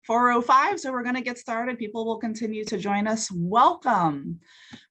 4:05, so we're going to get started. People will continue to join us. Welcome.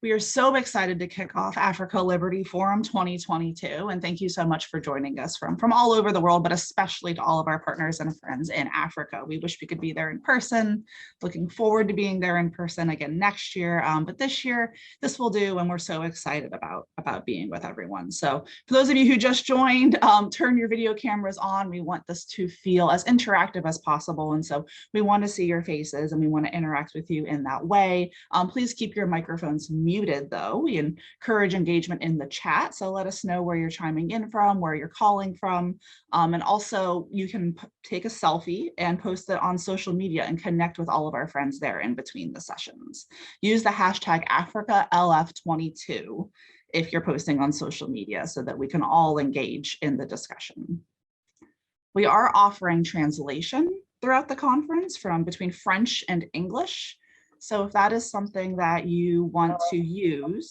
We are so excited to kick off Africa Liberty Forum 2022, and thank you so much for joining us from all over the world, but especially to all of our partners and friends in Africa. We wish we could be there in person. Looking forward to being there in person again next year, but this year, this will do, and we're so excited about being with everyone. So for those of you who just joined, turn your video cameras on. We want this to feel as interactive as possible, and so we want to see your faces and we want to interact with you in that way. Please keep your microphones muted though. We encourage engagement in the chat, so let us know where you're chiming in from, where you're calling from, and also you can take a selfie and post it on social media and connect with all of our friends there in between the sessions. Use the hashtag AfricaLF22 if you're posting on social media so that we can all engage in the discussion. We are offering translation throughout the conference from between French and English. So if that is something that you want to use,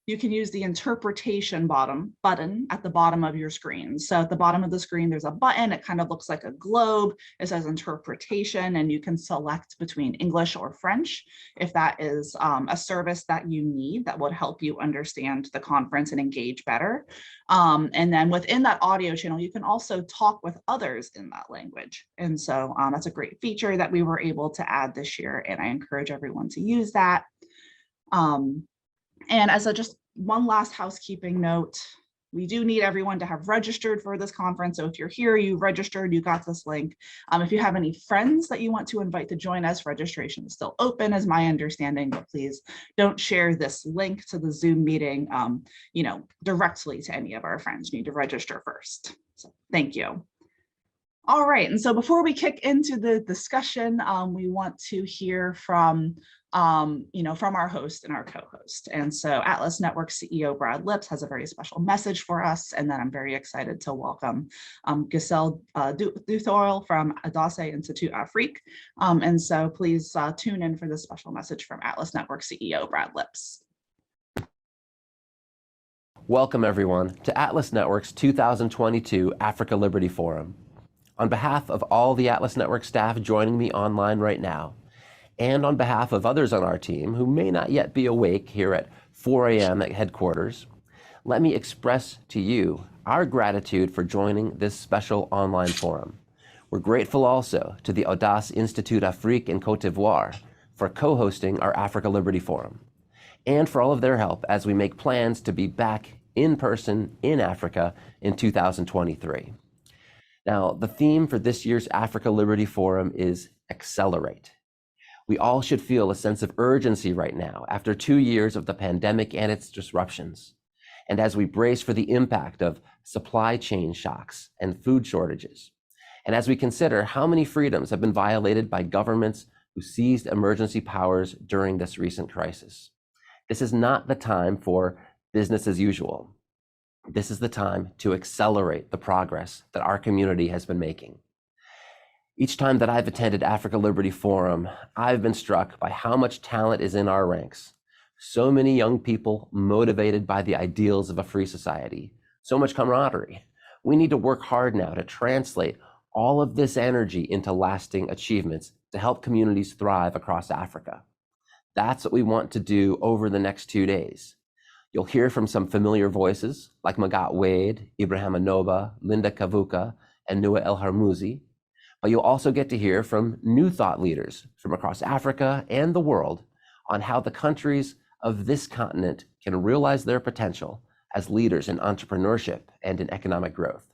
you can use the interpretation button at the bottom of your screen. So at the bottom of the screen, there's a button. It kind of looks like a globe. It says interpretation, and you can select between English or French if that is a service that you need that would help you understand the conference and engage better. And then within that audio channel, you can also talk with others in that language. And so that's a great feature that we were able to add this year, and I encourage everyone to use that. And as just one last housekeeping note, we do need everyone to have registered for this conference. So if you're here, you registered, you got this link. If you have any friends that you want to invite to join us, registration is still open, is my understanding, but please don't share this link to the Zoom meeting, directly to any of our friends. You need to register first. So thank you. All right, and so before we kick into the discussion, we want to hear from our host and our co-host. And so Atlas Network CEO Brad Lips has a very special message for us, and then I'm very excited to welcome Giselle Duthorel from Audace Institute Afrique. And so please tune in for this special message from Atlas Network CEO Brad Lips. Welcome everyone to Atlas Network's 2022 Africa Liberty Forum. On behalf of all the Atlas Network staff joining me online right now, and on behalf of others on our team who may not yet be awake here at 4 a.m. at headquarters, let me express to you our gratitude for joining this special online forum. We're grateful also to the Audace Institute Afrique in Côte d'Ivoire for co-hosting our Africa Liberty Forum, and for all of their help as we make plans to be back in person in Africa in 2023. Now, the theme for this year's Africa Liberty Forum is Accelerate. We all should feel a sense of urgency right now after 2 years of the pandemic and its disruptions. And as we brace for the impact of supply chain shocks and food shortages, and as we consider how many freedoms have been violated by governments who seized emergency powers during this recent crisis, this is not the time for business as usual. This is the time to accelerate the progress that our community has been making. Each time that I've attended Africa Liberty Forum, I've been struck by how much talent is in our ranks. So many young people motivated by the ideals of a free society, so much camaraderie. We need to work hard now to translate all of this energy into lasting achievements to help communities thrive across Africa. That's what we want to do over the next 2 days. You'll hear from some familiar voices like Magat Wade, Ibrahim Anoba, Linda Kavuka, and Nua El Harmouzi. But you'll also get to hear from new thought leaders from across Africa and the world on how the countries of this continent can realize their potential as leaders in entrepreneurship and in economic growth.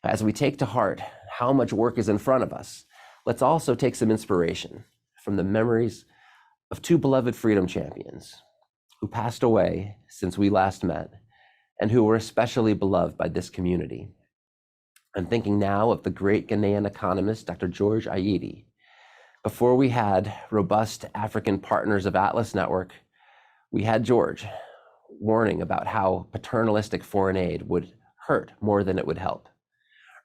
As we take to heart how much work is in front of us, let's also take some inspiration from the memories of 2 beloved freedom champions who passed away since we last met and who were especially beloved by this community. I'm thinking now of the great Ghanaian economist, Dr. George Ayittey. Before we had robust African partners of Atlas Network, we had George warning about how paternalistic foreign aid would hurt more than it would help,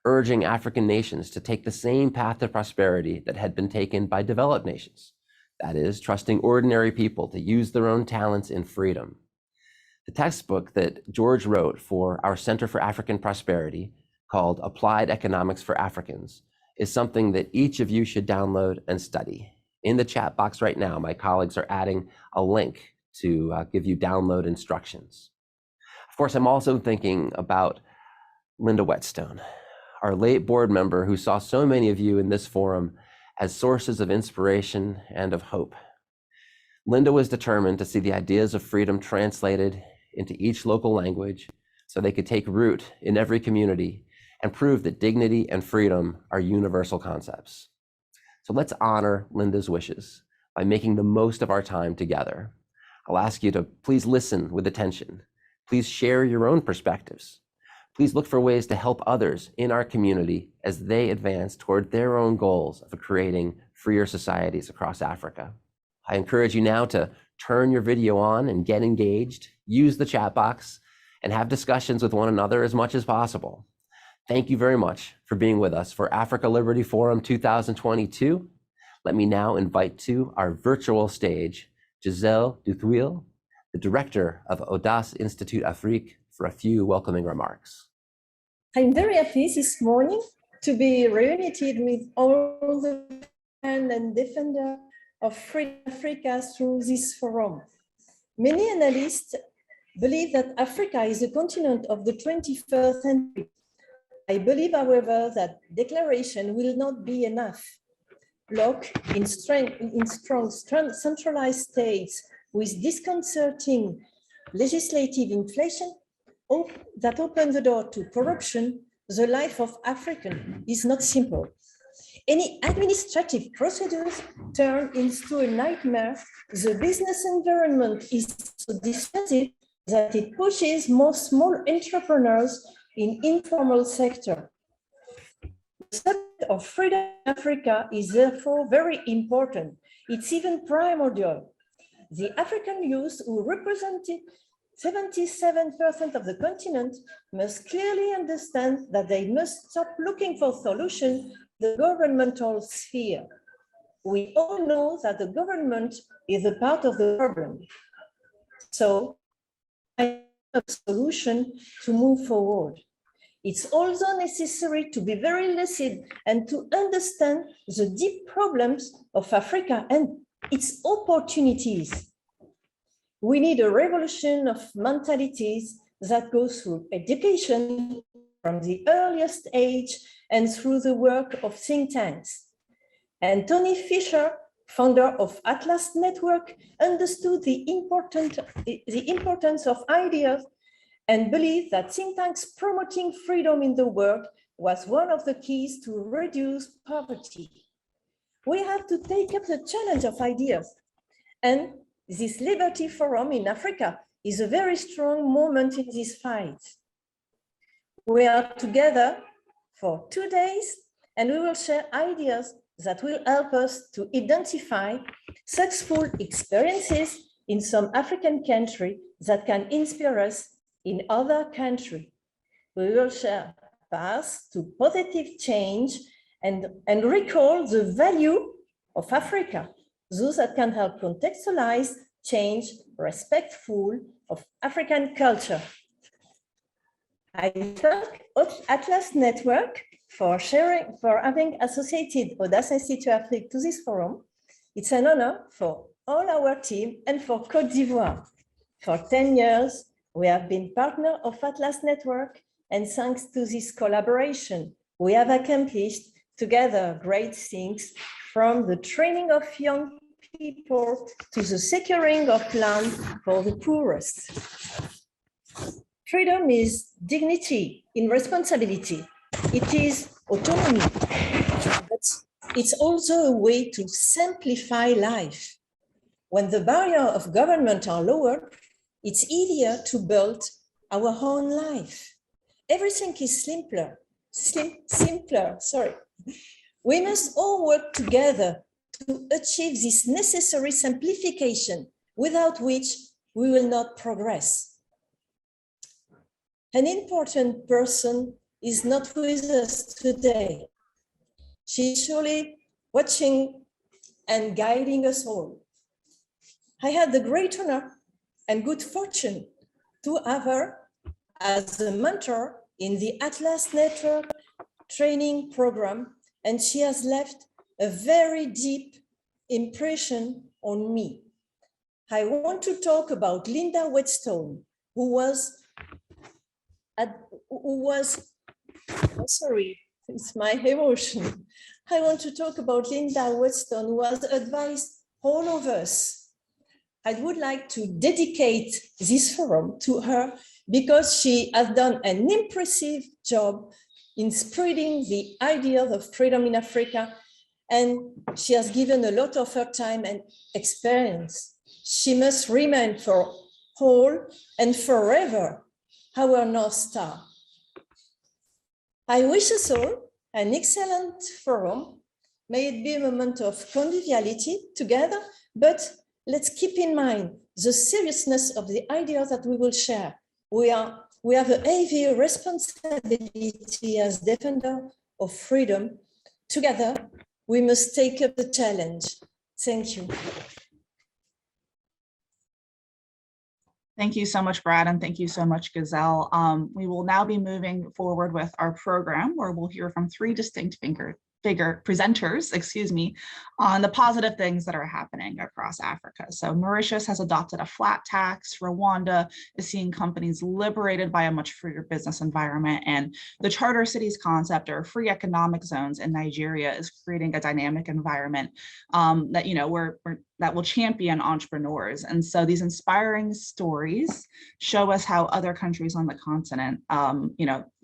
urging African nations to take the same path to prosperity that had been taken by developed nations. That is, trusting ordinary people to use their own talents in freedom. The textbook that George wrote for our Center for African Prosperity, called Applied Economics for Africans, is something that each of you should download and study. In the chat box right now, my colleagues are adding a link to give you download instructions. Of course, I'm also thinking about Linda Whetstone, our late board member who saw so many of you in this forum as sources of inspiration and of hope. Linda was determined to see the ideas of freedom translated into each local language so they could take root in every community and prove that dignity and freedom are universal concepts. So let's honor Linda's wishes by making the most of our time together. I'll ask you to please listen with attention. Please share your own perspectives. Please look for ways to help others in our community as they advance toward their own goals of creating freer societies across Africa. I encourage you now to turn your video on and get engaged, use the chat box, and have discussions with one another as much as possible. Thank you very much for being with us for Africa Liberty Forum 2022. Let me now invite to our virtual stage, Giselle Duthwil, the director of Audace Institute Afrique, for a few welcoming remarks. I'm very happy this morning to be reunited with all the fans and defenders of free Africa through this forum. Many analysts believe that Africa is a continent of the 21st century. I believe, however, that declaration will not be enough. Locked in strong centralized states with disconcerting legislative inflation that open the door to corruption, the life of African is not simple. Any administrative procedures turn into a nightmare. The business environment is so disruptive that it pushes more small entrepreneurs in informal sector. The subject of freedom in Africa is therefore very important. It's even primordial. The African youth, who represented 77% of the continent, must clearly understand that they must stop looking for solutions in the governmental sphere. We all know that the government is a part of the problem. So, I have a solution to move forward. It's also necessary to be very lucid and to understand the deep problems of Africa and its opportunities. We need a revolution of mentalities that goes through education from the earliest age and through the work of think tanks. And Tony Fisher, founder of Atlas Network, understood the importance of ideas and believed that think tanks promoting freedom in the world was one of the keys to reduce poverty. We have to take up the challenge of ideas, and this Liberty Forum in Africa is a very strong moment in this fight. We are together for 2 days, and we will share ideas that will help us to identify successful experiences in some African country that can inspire us in other countries. We will share paths to positive change and recall the value of Africa, those that can help contextualize change respectful of African culture. I thank Atlas Network for having associated Audace Institute Afrique to this forum. It's an honor for all our team and for Côte d'Ivoire. For 10 years, we have been partner of Atlas Network, and thanks to this collaboration, we have accomplished together great things, from the training of young people to the securing of land for the poorest. Freedom is dignity in responsibility. It is autonomy, but it's also a way to simplify life. When the barrier of government are lower, it's easier to build our own life. Everything is simpler. We must all work together to achieve this necessary simplification, without which we will not progress. An important person is not with us today. She's surely watching and guiding us all. I had the great honor and good fortune to have her as a mentor in the Atlas Network training program and she has left a very deep impression on me. I want to talk about Linda Whetstone, who was, oh, sorry, it's my emotion. I want to talk about Linda Whetstone, who has advised all of us. I would like to dedicate this forum to her because she has done an impressive job in spreading the idea of freedom in Africa, and she has given a lot of her time and experience. She must remain for all and forever our North Star. I wish us all an excellent forum. May it be a moment of conviviality together, but let's keep in mind the seriousness of the ideas that we will share. We have a heavy responsibility as defender of freedom. Together, we must take up the challenge. Thank you. Thank you so much, Brad, and thank you so much, Gazelle. We will now be moving forward with our program where we'll hear from three distinct presenters, on the positive things that are happening across Africa. So Mauritius has adopted a flat tax. Rwanda is seeing companies liberated by a much freer business environment. And the charter cities concept, or free economic zones in Nigeria, is creating a dynamic environment that will champion entrepreneurs. And so these inspiring stories show us how other countries on the continent,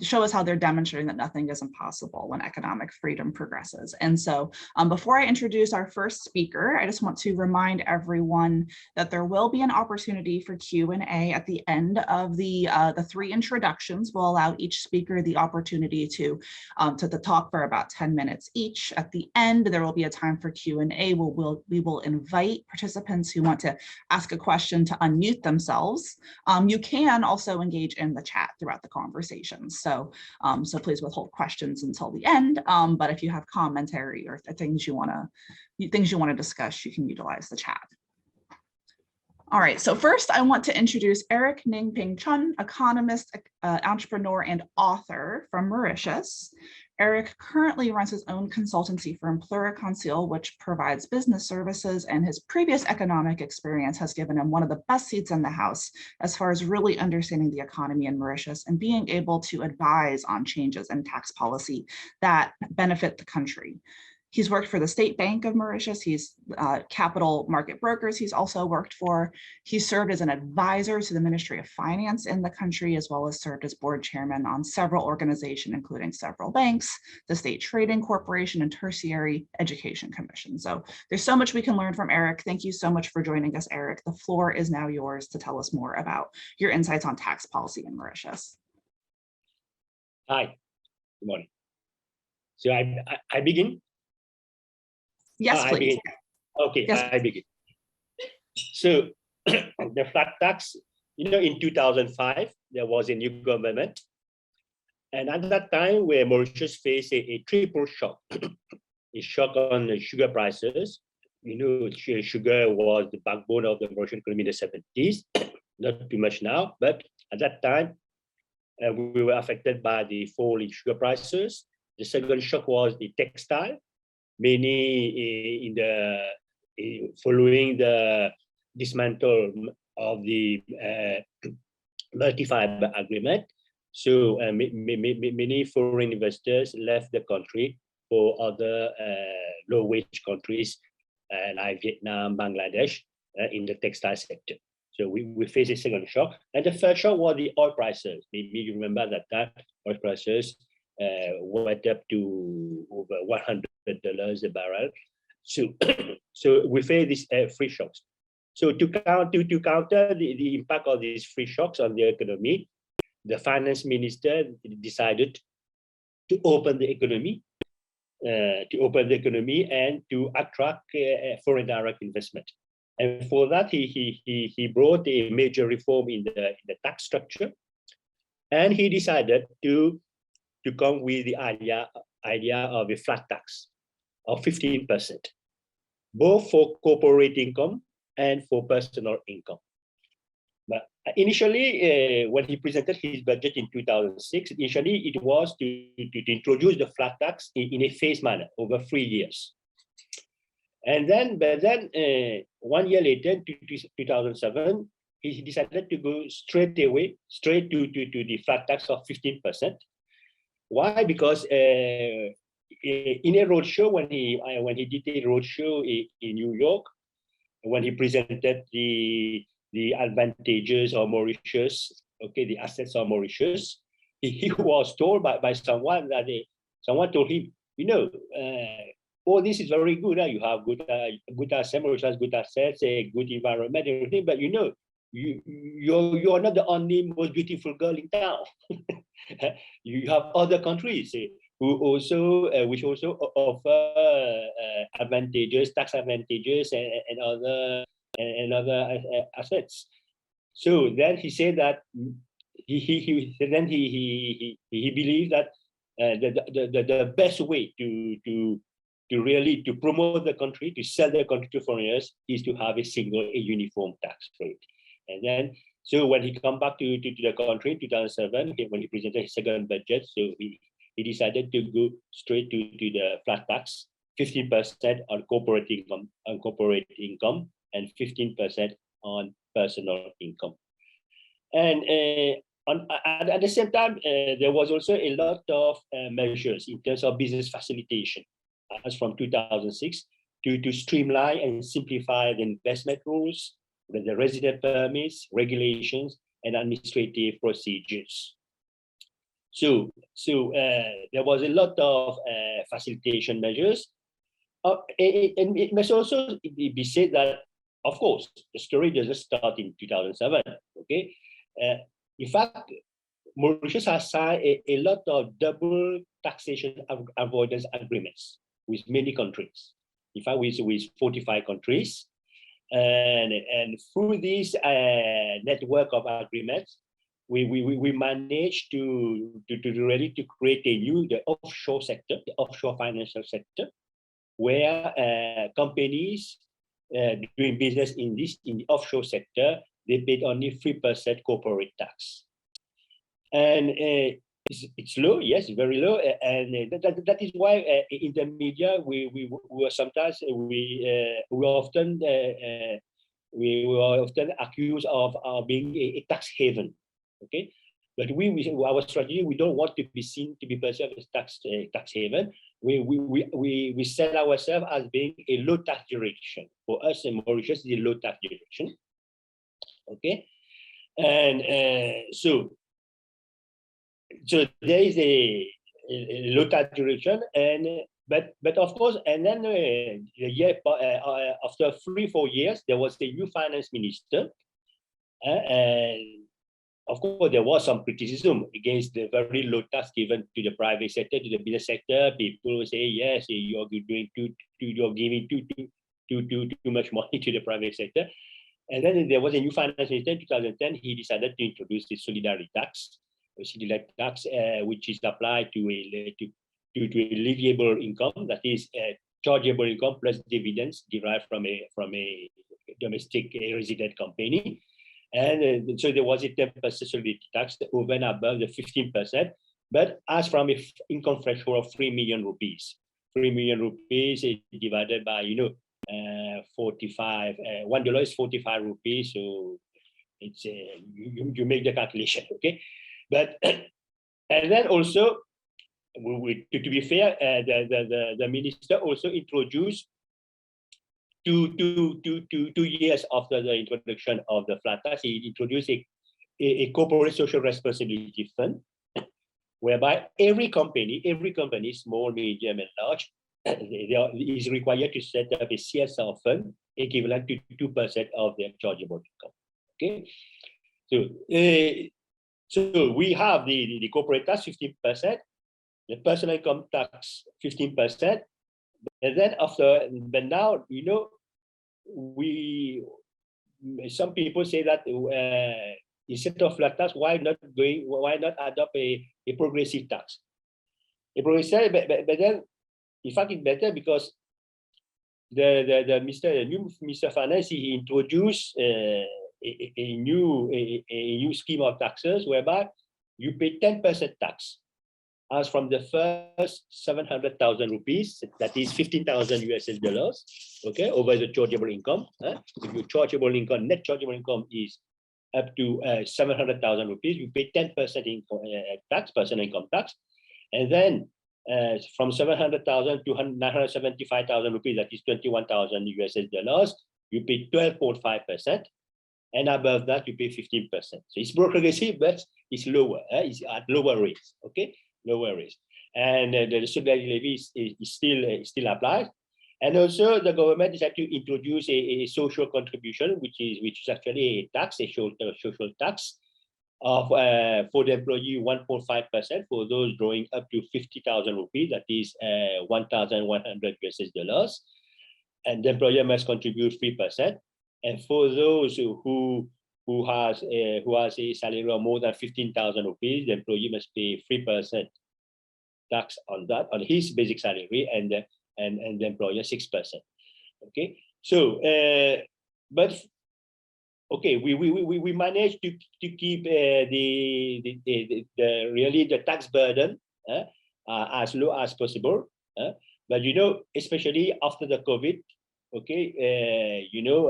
show us how they're demonstrating that nothing is impossible when economic freedom progresses. And so before I introduce our first speaker, I just want to remind everyone that there will be an opportunity for Q&A at the end of the three introductions. We'll allow each speaker the opportunity to talk for about 10 minutes each. At the end, there will be a time for Q&A. We will invite participants who want to ask a question to unmute themselves. You can also engage in the chat throughout the conversation. So please withhold questions until the end. But if you have commentary or things you want to discuss, you can utilize the chat. All right, so first I want to introduce Eric Ningping Chun, economist, entrepreneur, and author from Mauritius. Eric currently runs his own consultancy firm, Pluriconceal, which provides business services, and his previous economic experience has given him one of the best seats in the house as far as really understanding the economy in Mauritius and being able to advise on changes in tax policy that benefit the country. He's worked for the State Bank of Mauritius. He's capital market brokers. He's served as an advisor to the Ministry of Finance in the country, as well as served as board chairman on several organizations, including several banks, the State Trading Corporation, and Tertiary Education Commission. So there's so much we can learn from Eric. Thank you so much for joining us, Eric. The floor is now yours to tell us more about your insights on tax policy in Mauritius. Hi, good morning. So I begin? Yes, please. Okay, yes. I begin. So the flat tax, in 2005, there was a new government. And at that time, where Mauritius faced a triple shock, a shock on the sugar prices. Sugar was the backbone of the Mauritian economy in the 70s, not too much now, but at that time, we were affected by the fall in sugar prices. The second shock was the textile, mainly following the dismantle of the multi-fiber agreement. So many foreign investors left the country for other low-wage countries like Vietnam, Bangladesh, in the textile sector. So we faced a second shock. And the third shock was the oil prices. Maybe you remember that oil prices went up to over $100 a barrel. So we face these three shocks. So to counter the impact of these three shocks on the economy, the finance minister decided to open the economy, and to attract foreign direct investment. And for that, he brought a major reform in the tax structure, and he decided to come with the idea of a flat tax of 15%, both for corporate income and for personal income. But Initially, when he presented his budget in 2006, initially it was to introduce the flat tax in a phased manner over 3 years. And then, 1 year later, in 2007, he decided to go straight to the flat tax of 15%. Why? Because in a roadshow, when he did a roadshow in New York, when he presented the advantages of Mauritius, okay, the assets of Mauritius, he was told by someone that someone told him, oh, this is very good. You have good assets, Mauritius has good assets, a good environment, everything. But you're not the only most beautiful girl in town. You have other countries which also offer advantages, tax advantages, and other assets. So then he said that he believed that the best way to really promote the country, to sell the country to foreigners, is to have a uniform tax rate. And then, so when he come back to the country in 2007, when he presented his second budget, so he decided to go straight to the flat tax, 15% on corporate income, and 15% on personal income. And at the same time, there was also a lot of measures in terms of business facilitation, as from 2006, to streamline and simplify the investment rules, the resident permits, regulations, and administrative procedures. So there was a lot of facilitation measures. And it must also be said that, of course, the story doesn't start in 2007, okay? In fact, Mauritius has signed a lot of double taxation avoidance agreements with many countries. In fact, with 45 countries. And through this network of agreements, we managed to really to create the offshore sector, the offshore financial sector, where companies doing business in the offshore sector, they paid only 3% corporate tax. And it's low, yes, very low, and that is why in the media we sometimes were often accused of being a tax haven, okay. But our strategy, we don't want to be seen to be perceived as tax haven. We set ourselves as being a low tax jurisdiction. For us in Mauritius, is a low tax jurisdiction, okay, and so there is a low tax jurisdiction, but of course, and then the year after 3-4 years, there was a new finance minister, and of course there was some criticism against the very low tax given to the private sector, to the business sector. People say, yes, you're giving too much money to the private sector. And then there was a new finance minister in 2010. He decided to introduce the solidarity tax, which is applied to a livable income, that is chargeable income plus dividends derived from a domestic resident company. And so there was a 10% solidarity tax over and above the 15%, but as from an income threshold of 3 million rupees. 3 million rupees is divided by, 45, $1 is 45 rupees, so it's you make the calculation, okay? But and then also, to be fair, the minister also introduced 2 years after the introduction of the flat tax, he introduced a corporate social responsibility fund, whereby every company, small, medium, and large, is required to set up a CSR fund equivalent to 2% of their chargeable income. Okay, so we have the corporate tax 15%, the personal income tax 15%, and then but now some people say that instead of flat tax, why not adopt a progressive tax? A progressive, but then in fact it's better because the new Mr. Finance, he introduced a new scheme of taxes whereby you pay 10% tax as from the first 700,000 rupees, that is 15,000 US dollars, okay, over the chargeable income. If your chargeable income, net chargeable income is up to 700,000 rupees, you pay 10% income tax, personal income tax, and then from 700,000 to 975,000 rupees, that is 21,000 US dollars, you pay 12.5%, and above that you pay 15%. So it's progressive, but it's lower. It's at lower rates. Okay, lower rates, and the solidarity levy is still applied. And also the government is actually to introduce a social contribution, which is actually a tax, a social tax of for the employee 1.5% for those drawing up to 50,000 rupees, that is 1,100 US dollars, and the employer must contribute 3%. And for those who has a salary of more than 15,000 rupees, the employee must pay 3% tax on that, on his basic salary, and the employer 6%. Okay, so but okay, we managed to keep the tax burden as low as possible. But you know, especially after the COVID, okay, you know,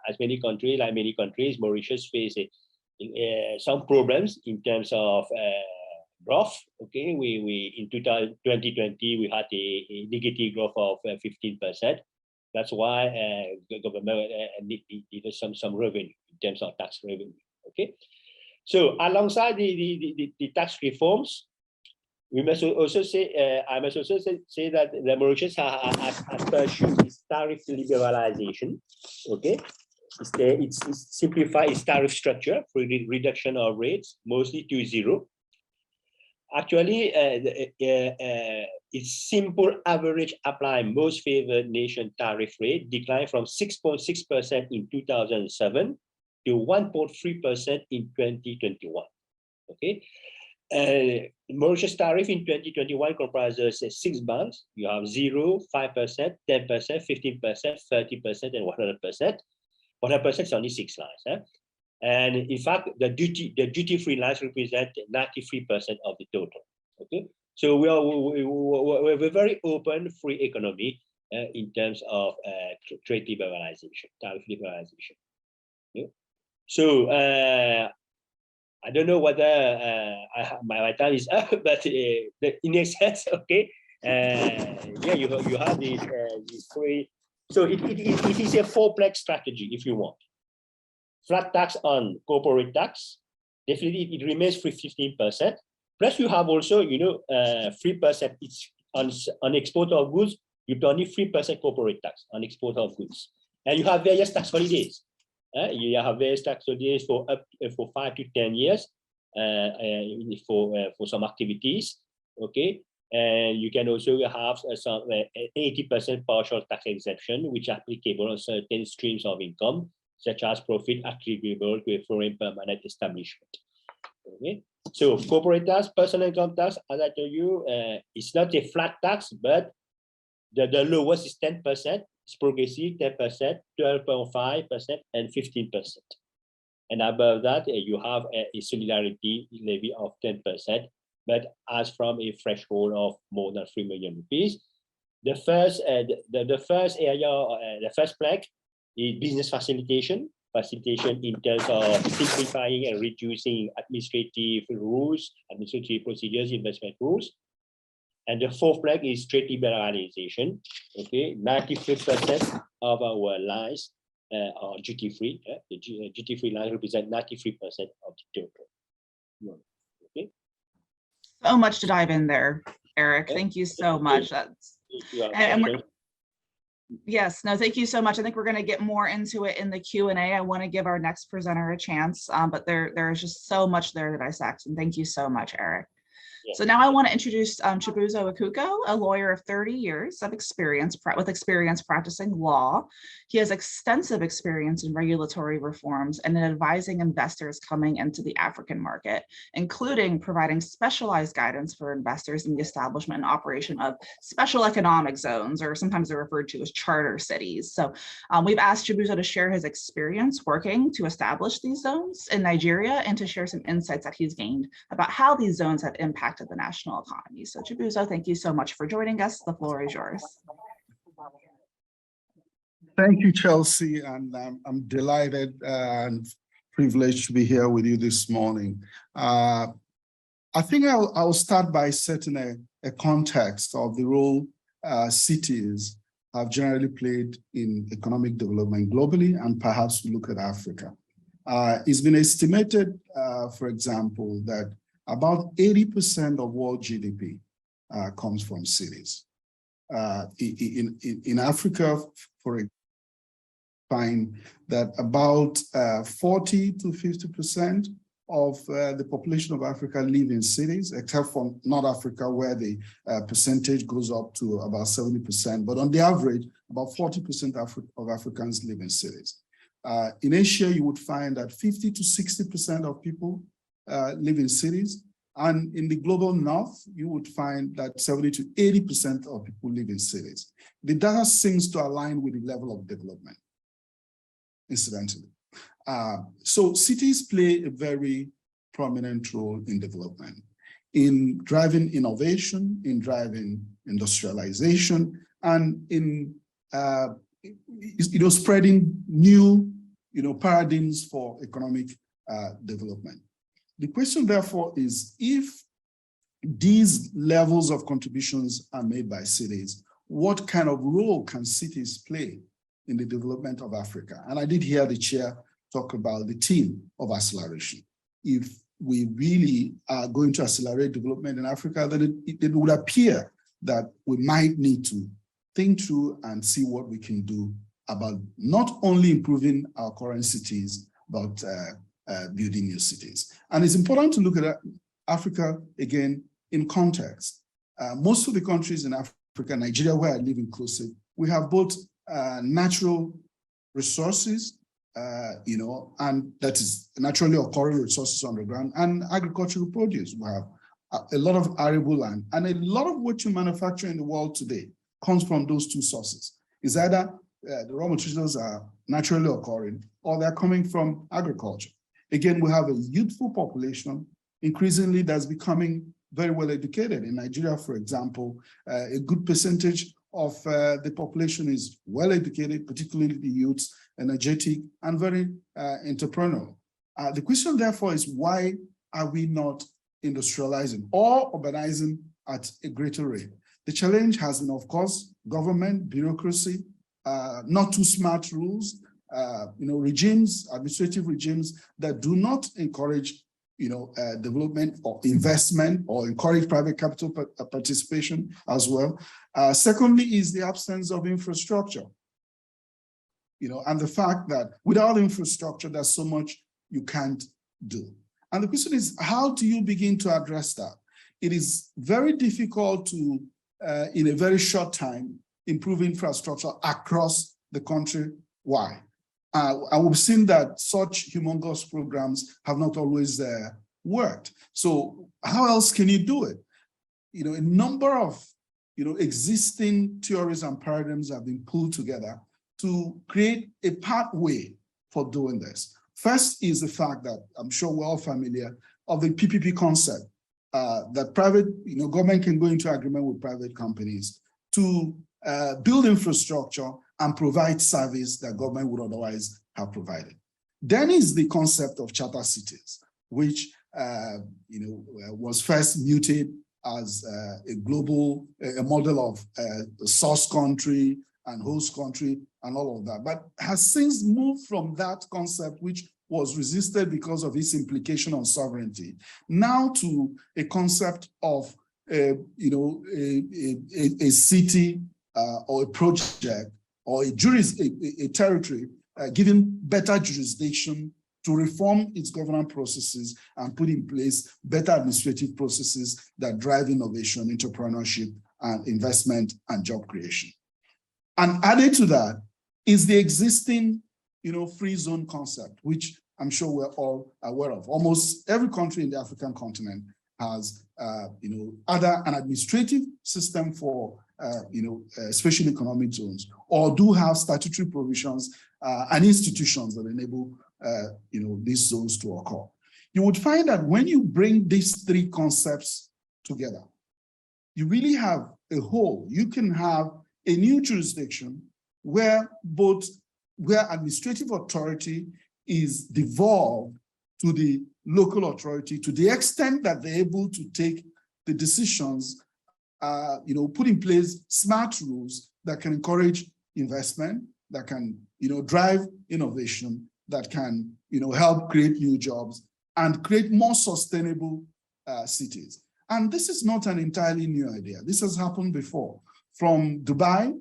as many countries, like many countries, Mauritius face some problems in terms of growth. Okay, we in 2020 we had a negative growth of 15%. That's why the government needed some revenue in terms of tax revenue. Okay, so alongside the tax reforms, we must also say, I must also say that the Mauritius has pursued its tariff liberalization. Okay, it's simplified its tariff structure for the reduction of rates, mostly to zero. Actually, its simple average applied most favored nation tariff rate declined from 6.6% in 2007 to 1.3% in 2021. Okay. Mauritius tariff in 2021 comprises 6 bands. You have 0, 5%, 10%, 15%, 30%, and 100%. 100% is only 6 lines. And in fact, the duty-free lines represent 93% of the total. Okay, so we're a very open, free economy in terms of trade liberalization, tariff liberalization. Okay? So I don't know whether my time is up, but in a sense, okay, yeah, you have these three. So it is a 4-plex strategy, if you want. Flat tax on corporate tax, definitely it remains 15%. Plus you have also, you know, 3%. It's on export of goods. You pay only 3% corporate tax on export of goods, and you have various tax holidays. You have various tax holidays for 5 to 10 years for some activities. Okay, and you can also have some 80% partial tax exemption, which are applicable on certain streams of income, such as profit attributable to a foreign permanent establishment. Okay, so corporate tax, personal income tax, as I told you, it's not a flat tax, but the lowest is 10%. It's progressive, 10%, 12.5%, and 15%. And above that, you have a solidarity levy of 10%, but as from a threshold of more than 3 million rupees. The first area, the first flag is business facilitation in terms of simplifying and reducing administrative rules, administrative procedures, investment rules. And the 4th flag is trade liberalization. Okay, 93% of our lines are duty-free. The duty-free lines represent 93% of the total. Okay. So much to dive in there, Eric. Thank you so much. That's yes, no, thank you so much. I think we're going to get more into it in the Q&A. I want to give our next presenter a chance, but there is just so much there to dissect. And thank you so much, Eric. So now I want to introduce Chibuzo Akuko, a lawyer of 30 years of experience with experience practicing law. He has extensive experience in regulatory reforms and in advising investors coming into the African market, including providing specialized guidance for investors in the establishment and operation of special economic zones, or sometimes they're referred to as charter cities. So we've asked Chibuzo to share his experience working to establish these zones in Nigeria and to share some insights that he's gained about how these zones have impacted the national economy. So Chibuzo, thank you so much for joining us. The floor is yours. Thank you, Chelsea, and I'm delighted and privileged to be here with you this morning. I think I'll start by setting a context of the role cities have generally played in economic development globally, and perhaps we look at Africa. It's been estimated, for example, that about 80% of world GDP comes from cities. In Africa, for example, find that about 40 to 50% of the population of Africa live in cities, except for North Africa, where the percentage goes up to about 70%. But on the average, about 40% of Africans live in cities. In Asia, you would find that 50 to 60% of people live in cities. And in the global north, you would find that 70 to 80% of people live in cities. The data seems to align with the level of development, incidentally. So cities play a very prominent role in development, in driving innovation, in driving industrialization, and in spreading new paradigms for economic development. The question, therefore, is if these levels of contributions are made by cities, what kind of role can cities play in the development of Africa? And I did hear the chair talk about the theme of acceleration. If we really are going to accelerate development in Africa, then it would appear that we might need to think through and see what we can do about not only improving our current cities, but building new cities. And it's important to look at Africa, again, in context. Most of the countries in Africa, Nigeria, where I live inclusive, we have both natural resources, and that is naturally occurring resources on the ground, and agricultural produce. We have a lot of arable land, and a lot of what you manufacture in the world today comes from those two sources. It's either the raw materials are naturally occurring, or they're coming from agriculture. Again, we have a youthful population, increasingly that's becoming very well educated. In Nigeria, for example, a good percentage of the population is well educated, particularly the youths, energetic, and very entrepreneurial. The question, therefore, is why are we not industrializing or urbanizing at a greater rate? The challenge has been, of course, government, bureaucracy, not too smart rules, regimes, administrative regimes that do not encourage development or investment or encourage private capital participation as well. Secondly is the absence of infrastructure, and the fact that without infrastructure, there's so much you can't do. And the question is, how do you begin to address that? It is very difficult to, in a very short time, improve infrastructure across the country. Why? And we've seen that such humongous programs have not always worked. So how else can you do it? A number of existing theories and paradigms have been pulled together to create a pathway for doing this. First is the fact that I'm sure we're all familiar of the PPP concept, that private, government can go into agreement with private companies to build infrastructure and provide service that government would otherwise have provided. Then is the concept of charter cities, which was first muted as a global model of source country and host country and all of that, but has since moved from that concept, which was resisted because of its implication on sovereignty, now to a concept of a city or a project or a territory given better jurisdiction to reform its governance processes and put in place better administrative processes that drive innovation, entrepreneurship, and investment and job creation. And added to that is the existing, free zone concept, which I'm sure we're all aware of. Almost every country in the African continent has, either an administrative system for, special economic zones, or do have statutory provisions and institutions that enable, these zones to occur. You would find that when you bring these three concepts together, you really have a whole. You can have a new jurisdiction where administrative authority is devolved to the local authority to the extent that they're able to take the decisions, put in place smart rules that can encourage investment, that can, drive innovation, that can, help create new jobs and create more sustainable cities. And this is not an entirely new idea. This has happened before, from Dubai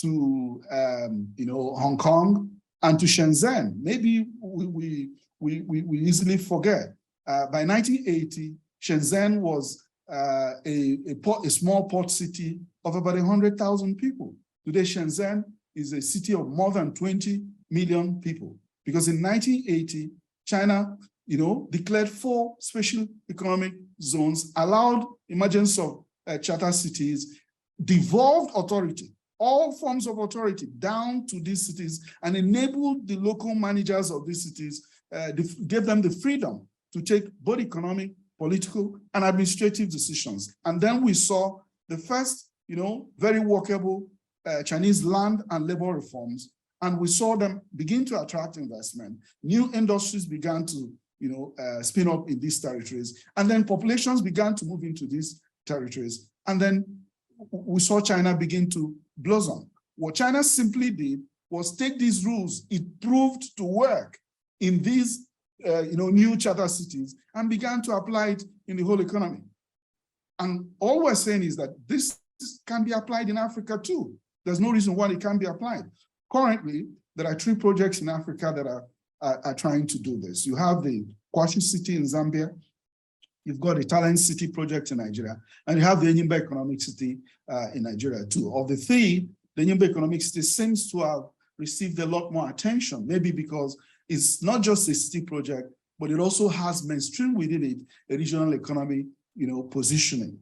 to, Hong Kong and to Shenzhen. Maybe we easily forget. By 1980, Shenzhen was a small port city of about 100,000 people. Today, Shenzhen is a city of more than 20 million people. Because in 1980, China, declared 4 special economic zones, allowed emergence of charter cities, devolved authority, all forms of authority down to these cities, and enabled the local managers of these cities, gave them the freedom to take both economic, political, and administrative decisions. And then we saw the first, very workable Chinese land and labor reforms, and we saw them begin to attract investment. New industries began to, spin up in these territories, and then populations began to move into these territories. And then we saw China begin to blossom. What China simply did was take these rules it proved to work in these new charter cities and began to apply it in the whole economy. And all we're saying is that this can be applied in Africa too. There's no reason why it can't be applied. Currently, there are 3 projects in Africa that are trying to do this. You have the Kwashi City in Zambia, you've got the Talent City project in Nigeria, and you have the Enyimba Economic City in Nigeria too. Of the 3, the Enyimba Economic City seems to have received a lot more attention, maybe because it's not just a city project, but it also has mainstream within it a regional economy, positioning.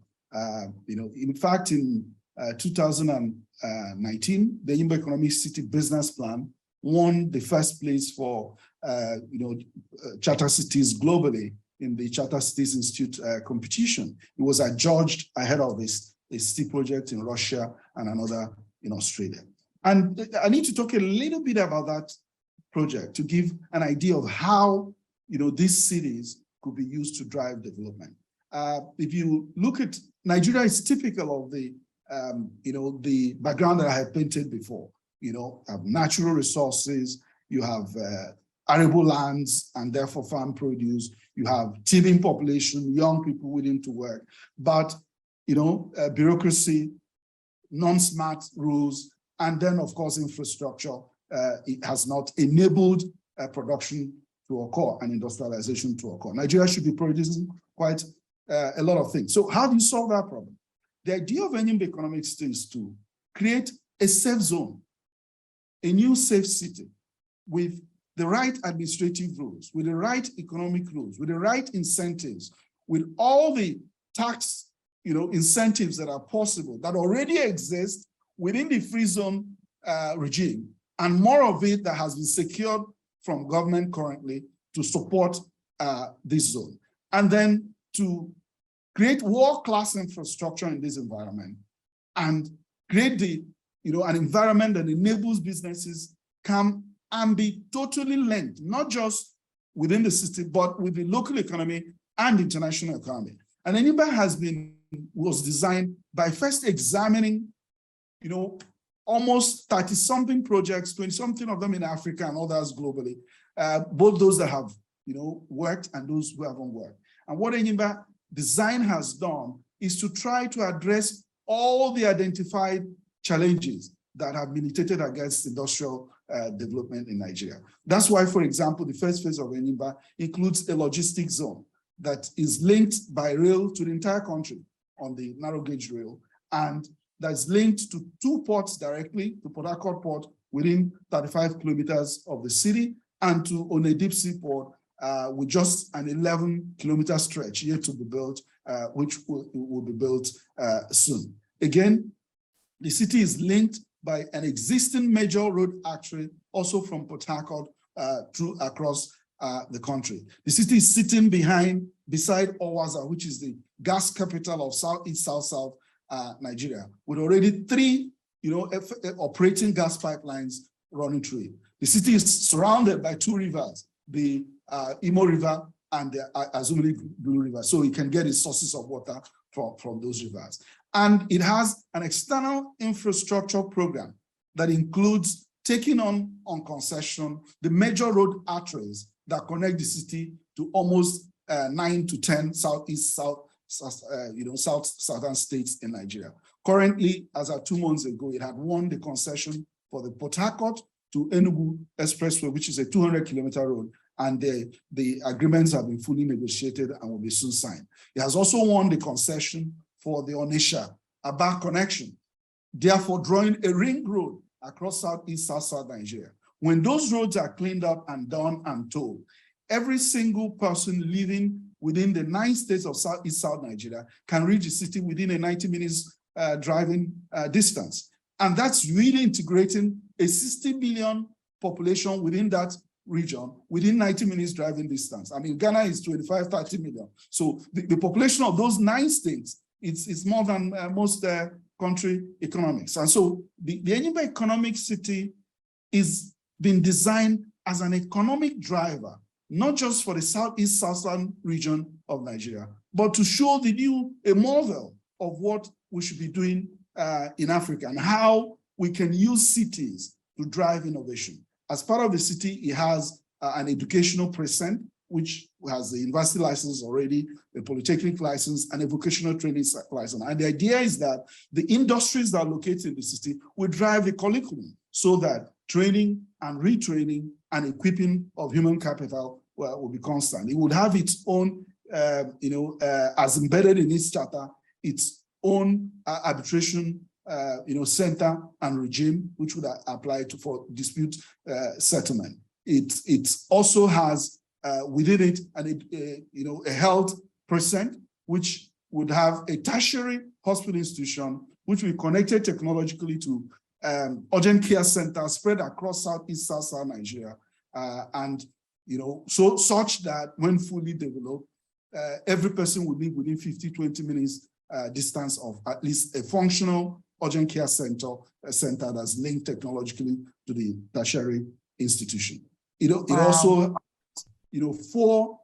In fact, in 2019, the Enyimba Economic City Business Plan won the first place for charter cities globally in the Charter Cities Institute competition. It was adjudged ahead of a city project in Russia and another in Australia. And I need to talk a little bit about that project to give an idea of how these cities could be used to drive development. If you look at Nigeria, is typical of the the background that I have painted before. Have natural resources, you have arable lands and therefore farm produce, you have teeming population, young people willing to work, but bureaucracy, non-smart rules, and then of course infrastructure. It has not enabled production to occur and industrialization to occur. Nigeria should be producing quite a lot of things. So how do you solve that problem? The idea of Enyimba Economic City is to create a safe zone, a new safe city with the right administrative rules, with the right economic rules, with the right incentives, with all the tax incentives that are possible, that already exist within the free zone regime, and more of it that has been secured from government currently to support this zone. And then to create world-class infrastructure in this environment and create an environment that enables businesses come and be totally linked, not just within the city, but with the local economy and international economy. And Enyimba was designed by first examining, almost 30-something projects, 20-something of them in Africa and others globally, both those that have, worked and those who haven't worked. And what Enyimba design has done is to try to address all the identified challenges that have militated against industrial development in Nigeria. That's why, for example, the first phase of Enyimba includes a logistics zone that is linked by rail to the entire country on the narrow gauge rail, and that's linked to 2 ports directly, to Port Harcourt Port within 35 kilometers of the city, and to Onedipsi Port with just an 11-kilometer stretch yet to be built, which will be built soon. Again, the city is linked by an existing major road artery, also from Port Harcourt through across the country. The city is sitting beside Owaza, which is the gas capital of Southeast South Nigeria, with already 3 operating gas pipelines running through it. The city is surrounded by 2 rivers, the Imo River and the Azumili Blue River, so it can get its sources of water from those rivers. And it has an external infrastructure program that includes taking on concession the major road arteries that connect the city to almost 9 to 10 southern states in Nigeria. Currently, as of 2 months ago, it had won the concession for the Port Harcourt to Enugu Expressway, which is a 200-kilometer road, and the agreements have been fully negotiated and will be soon signed. It has also won the concession for the Onitsha-Aba connection, therefore drawing a ring road across Southeast South Nigeria. When those roads are cleaned up and done and tolled, every single person living within the 9 states of Southeast South Nigeria can reach the city within a 90 minutes driving distance. And that's really integrating a 60 million population within that region within 90 minutes driving distance. I mean, Ghana is 25, 30 million. So the population of those 9 states, it's more than most country economics. And so the Enyimba Economic City is been designed as an economic driver, not just for the Southeast Southern region of Nigeria, but to show a model of what we should be doing in Africa and how we can use cities to drive innovation. As part of the city, it has an educational precinct, which has the university license already, a polytechnic license, and a vocational training license. And the idea is that the industries that are located in the city will drive the curriculum so that training and retraining and equipping of human capital will be constant. It would have its own, as embedded in its charter, its own arbitration center and regime, which would apply for dispute settlement. It also has within it a health precinct, which would have a tertiary hospital institution, which will be connected technologically to urgent care centers spread across Southeast South Nigeria, and such that when fully developed, every person would live within 50-20 minutes distance of at least a functional urgent care center that's linked technologically to the tertiary institution. It also, 4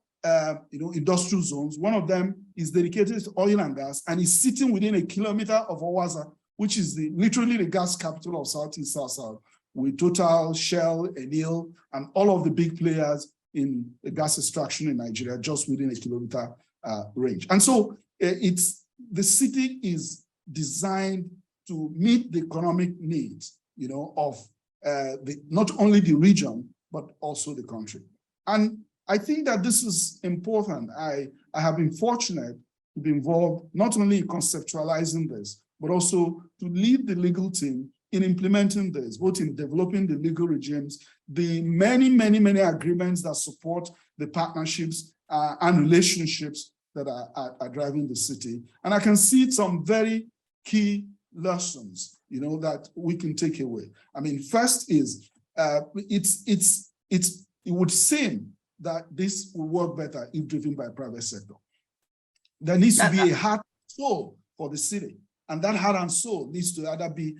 industrial zones. One of them is dedicated to oil and gas, and is sitting within a kilometer of Owaza, which is literally the gas capital of Southeast South, with Total, Shell, Enel, and all of the big players in the gas extraction in Nigeria, just within a kilometer range. And so the city is designed to meet the economic needs, of not only the region, but also the country. And I think that this is important. I have been fortunate to be involved not only in conceptualizing this, but also to lead the legal team in implementing this, both in developing the legal regimes, the many agreements that support the partnerships and relationships that are driving the city. And I can see some very key lessons, that we can take away. I mean, first is it would seem that this will work better if driven by private sector. There needs to be a heart and soul for the city, and that heart and soul needs to either be,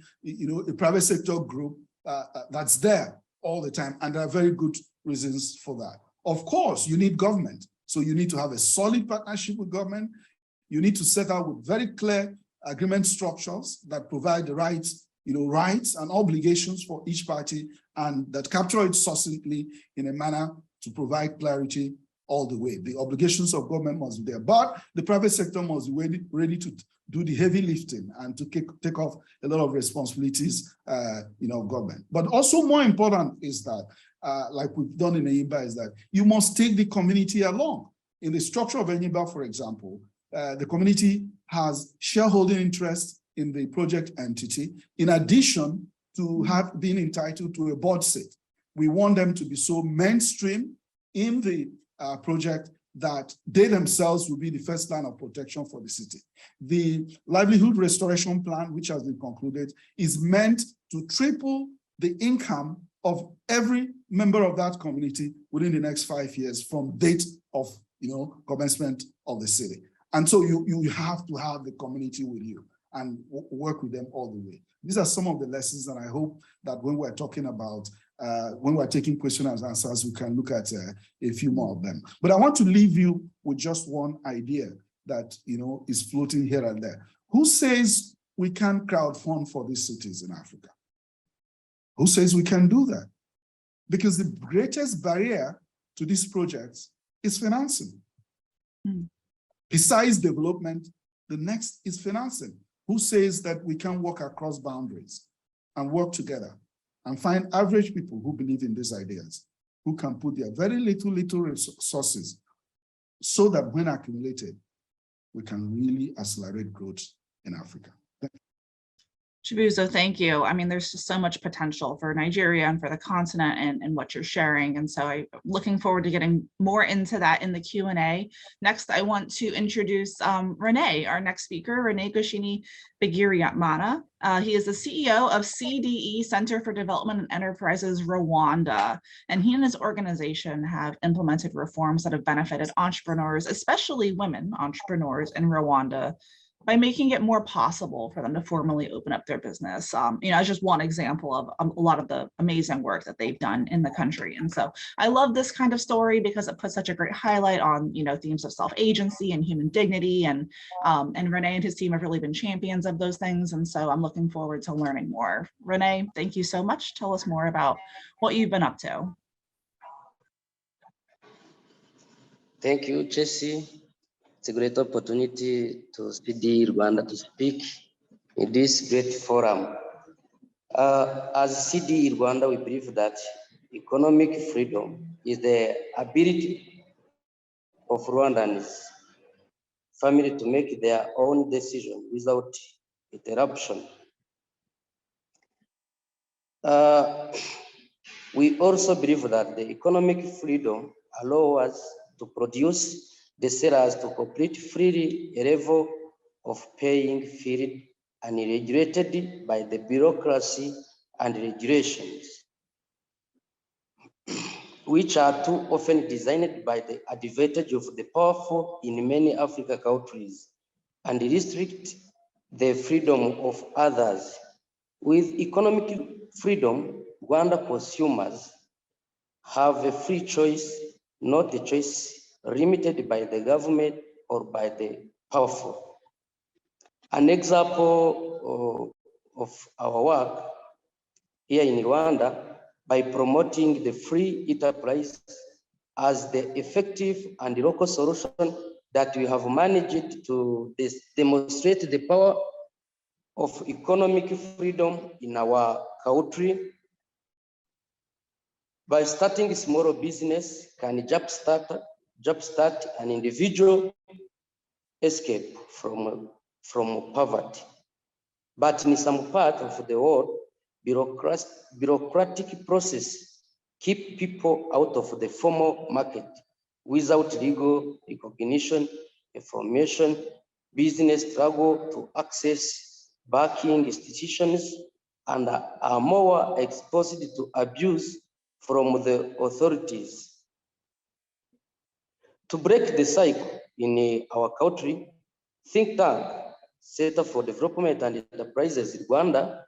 a private sector group that's there all the time, and there are very good reasons for that. Of course, you need government, so you need to have a solid partnership with government. You need to set out with very clear agreement structures that provide the rights and obligations for each party, and that capture it succinctly in a manner to provide clarity all the way. The obligations of government must be there, but the private sector must be ready to do the heavy lifting and to take off a lot of responsibilities, government. But also more important is that, like we've done in ENIGBA, is that you must take the community along. In the structure of ENIGBA, for example, the community has shareholding interest in the project entity, in addition to have been entitled to a board seat. We want them to be so mainstream in the project that they themselves will be the first line of protection for the city. The livelihood restoration plan, which has been concluded, is meant to triple the income of every member of that community within the next 5 years from date of commencement of the city. And so you have to have the community with you and work with them all the way. These are some of the lessons, and I hope that when we're talking about, when we're taking questions and answers, we can look at a few more of them. But I want to leave you with just one idea that is floating here and there. Who says we can crowdfund for these cities in Africa? Who says we can do that? Because the greatest barrier to these projects is financing. Besides development, the next is financing. Who says that we can work across boundaries and work together and find average people who believe in these ideas, who can put their very little resources so that when accumulated, we can really accelerate growth in Africa. Chibuzo, thank you. I mean, there's just so much potential for Nigeria and for the continent and what you're sharing. And so I'm looking forward to getting more into that in the Q&A. Next, I want to introduce Renee, our next speaker, Renee Goshini Bigirimana. He is the CEO of CDE, Center for Development and Enterprises, Rwanda. And he and his organization have implemented reforms that have benefited entrepreneurs, especially women entrepreneurs in Rwanda, by making it more possible for them to formally open up their business. As just one example of a lot of the amazing work that they've done in the country. And so I love this kind of story because it puts such a great highlight on, themes of self-agency and human dignity. And Renee and his team have really been champions of those things. And so I'm looking forward to learning more. Renee, thank you so much. Tell us more about what you've been up to. Thank you, Jesse. It's a great opportunity to CDE Rwanda to speak in this great forum. As CDE Rwanda, we believe that economic freedom is the ability of Rwandans family to make their own decision without interruption. We also believe that the economic freedom allows us to produce the sellers to compete freely a level of paying field unregulated by the bureaucracy and regulations, which are too often designed by the advantage of the powerful in many African countries and restrict the freedom of others. With economic freedom, Rwanda consumers have a free choice, not a choice limited by the government or by the powerful. An example of our work here in Rwanda, by promoting the free enterprise as the effective and local solution that we have managed to demonstrate the power of economic freedom in our country. By starting a small business can jumpstart an individual escape from poverty. But in some part of the world, bureaucratic process keep people out of the formal market without legal recognition, information, business struggle to access banking institutions, and are more exposed to abuse from the authorities. To break the cycle in our country, think tank Center for Development and Enterprises in Rwanda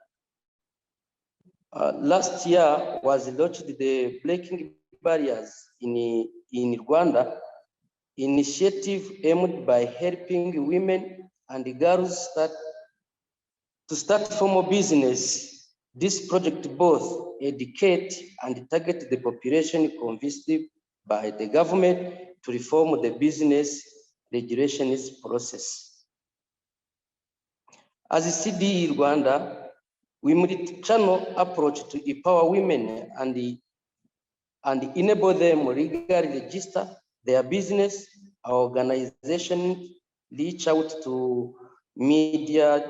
last year was launched the Breaking Barriers in Rwanda initiative aimed by helping women and girls to start formal business. This project both educate and target the population convinced by the government to reform the business regulations process. As a CDE Rwanda, we multi-channel approach to empower women and enable them legally register their business. Our organization reach out to media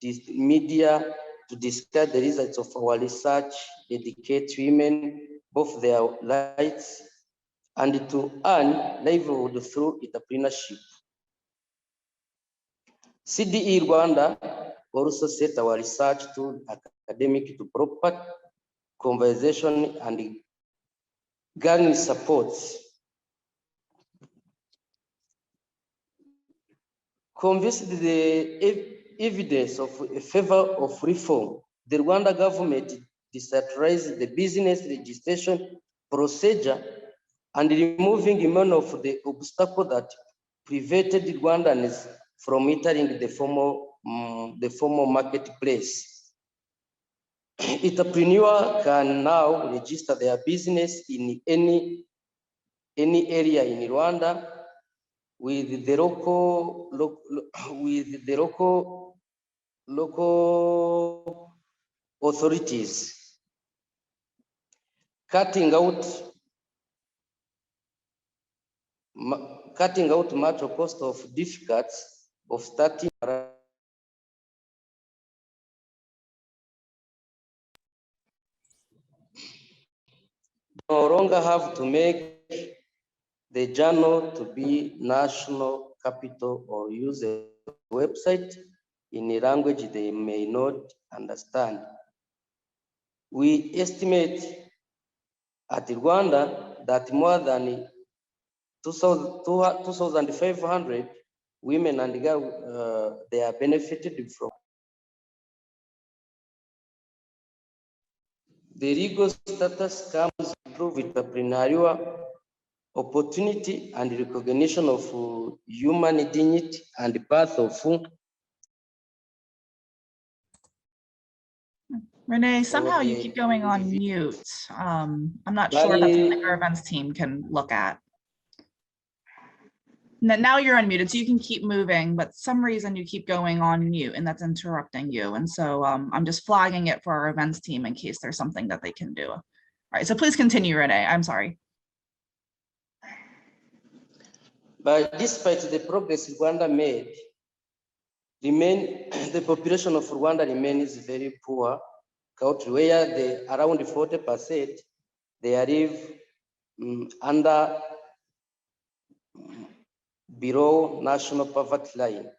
to discuss the results of our research, educate women both their rights and to earn livelihood through entrepreneurship. CDE Rwanda also set our research to academic to proper conversation and garner support. Convinced the evidence of a favor of reform, the Rwanda government decentralized the business registration procedure and removing many of the obstacles that prevented Rwandans from entering the formal marketplace. Entrepreneurs can now register their business in any area in Rwanda with the local authorities, cutting out much of cost of difficulties of starting. No longer have to make the journal to be national capital or use a website in a language they may not understand. We estimate at Rwanda that more than 2,500 women and girls they are benefited from. The legal status comes improve entrepreneurial opportunity and recognition of human dignity and path of Renee, somehow you keep going on mute. I'm not sure if that's something our events team can look at. Now you're unmuted, so you can keep moving, but some reason you keep going on mute and that's interrupting you. And so I'm just flagging it for our events team in case there's something that they can do. All right, so please continue, Renee. I'm sorry. But despite the progress Rwanda made, the population of Rwanda remains very poor country, where around 40% they live under below national poverty line.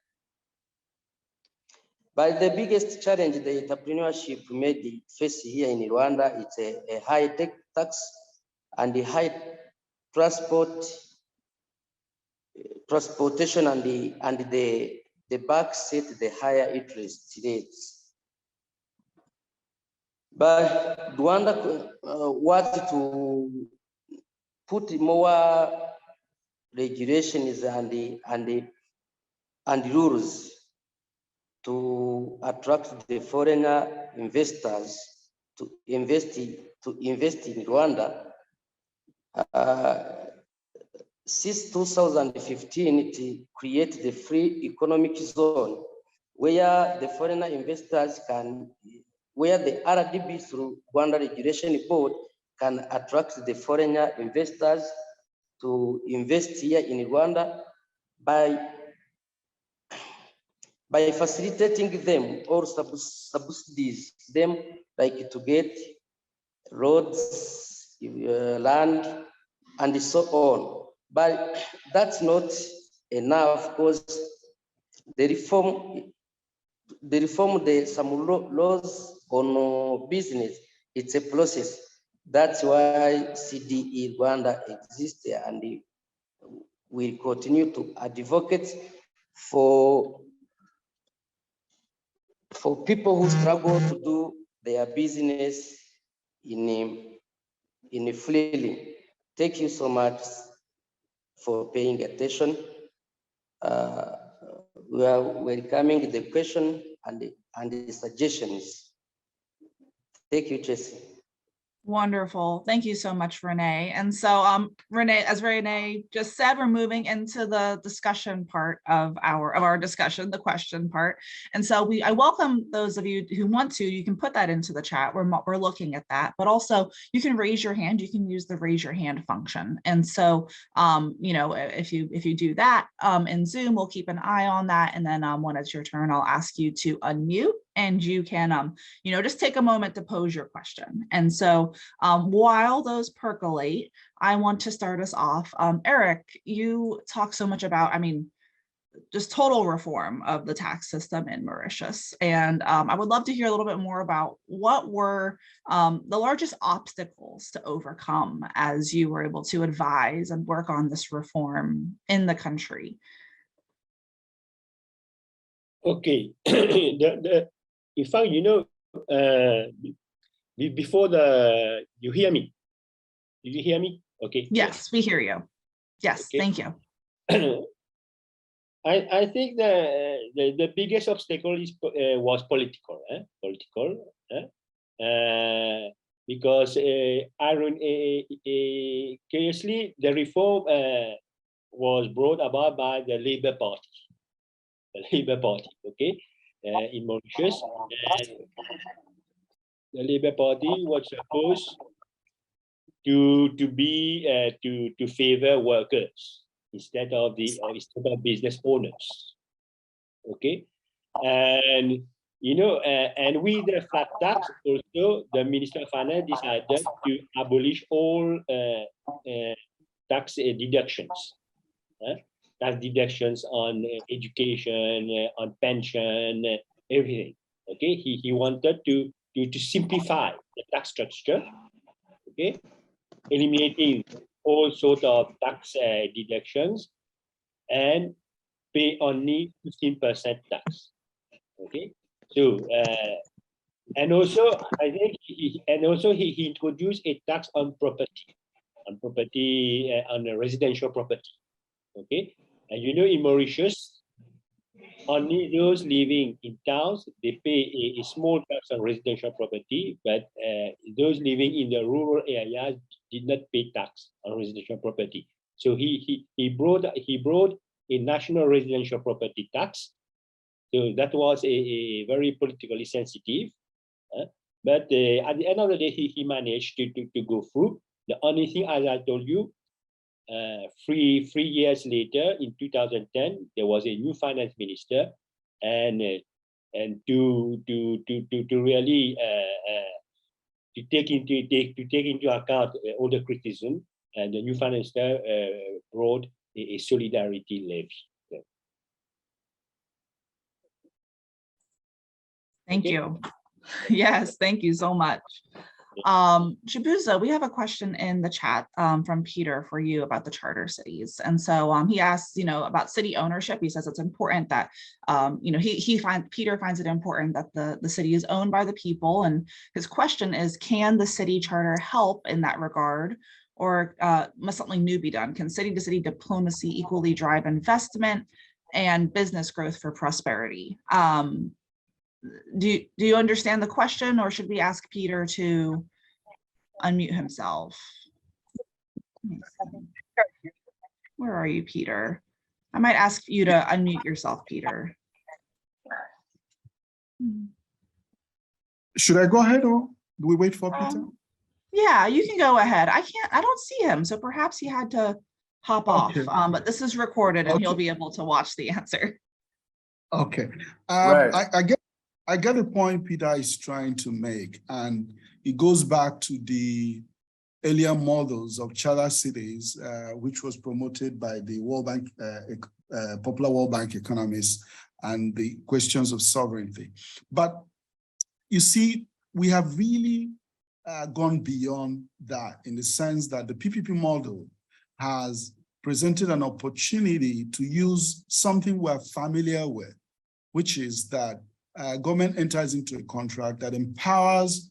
But the biggest challenge the entrepreneurship made face here in Rwanda is a high tech tax and the high transportation and the bank set the higher interest rates. But Rwanda wanted to put more regulations and rules to attract the foreigner investors to invest in Rwanda. Since 2015, it created the free economic zone where the foreigner investors where the RDB through Rwanda Regulation Board can attract the foreigner investors to invest here in Rwanda by facilitating them or subsidies them, like to get roads, land, and so on. But that's not enough because some laws on business, it's a process. That's why CDE Rwanda exists, and we continue to advocate for people who struggle to do their business in freely. Thank you so much for paying attention. We are welcoming the question and the suggestions. Thank you, Jesse. Wonderful. Thank you so much, Renee. And so, Renee, as Renee just said, we're moving into the discussion part of our discussion, the question part. And so I welcome those of you who want to. You can put that into the chat. We're looking at that, but also you can raise your hand. You can use the raise your hand function. And so, you know, if you do that in Zoom, we'll keep an eye on that. And then when it's your turn, I'll ask you to unmute, and you can, you know, just take a moment to pose your question. And so while those percolate, I want to start us off. Eric, you talk so much about, I mean, just total reform of the tax system in Mauritius. And I would love to hear a little bit more about what were the largest obstacles to overcome as you were able to advise and work on this reform in the country. Okay, in fact, you know, before you hear me? Did you hear me? Okay. Yes, we hear you. Yes, okay. Thank you. I think the biggest obstacle was political. Because curiously, the reform was brought about by the Labour Party. The Labour Party, okay, in Mauritius. And the Labour Party was supposed to favor workers instead of business owners, okay. And you know, and with the flat tax, also the Minister of Finance decided to abolish all tax deductions. Tax deductions on education, on pension, everything. Okay, he wanted to simplify the tax structure. Okay, eliminating all sorts of tax deductions and pay only 15% tax. Okay, so and also I think he introduced a tax on property, on a residential property. Okay, and you know, in Mauritius, only those living in towns, they pay a small tax on residential property, but those living in the rural areas did not pay tax on residential property. So he brought a national residential property tax. So that was a very politically sensitive, but at the end of the day, he managed to go through. The only thing, as I told you, 3 years later, in 2010, there was a new finance minister, and to really take into account all the criticism, and the new finance minister brought a solidarity levy. Thank you. Yes, thank you so much. Chibuzo, we have a question in the chat from Peter for you about the charter cities. And so he asks, you know, about city ownership. He says it's important that, you know, Peter finds it important that the city is owned by the people. And his question is, can the city charter help in that regard? Or must something new be done? Can city to city diplomacy equally drive investment and business growth for prosperity? Do you understand the question, or should we ask Peter to unmute himself? Where are you, Peter? I might ask you to unmute yourself, Peter. Should I go ahead, or do we wait for Peter? Yeah, you can go ahead. I don't see him, so perhaps he had to hop off, but this is recorded and he'll be able to watch the answer. Okay. Right. I get the point Peter is trying to make, and it goes back to the earlier models of charter cities, which was promoted by the World Bank, popular World Bank economists, and the questions of sovereignty. But you see, we have really gone beyond that, in the sense that the PPP model has presented an opportunity to use something we're familiar with, which is that government enters into a contract that empowers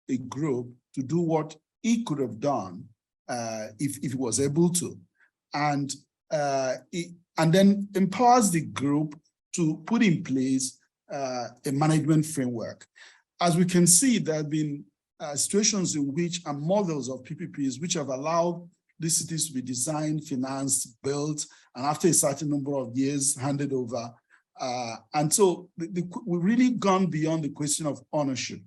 a group to do what it could have done if it was able to, and then empowers the group to put in place a management framework. As we can see, there have been situations in which are models of PPPs which have allowed these cities to be designed, financed, built, and after a certain number of years handed over. And so we've really gone beyond the question of ownership.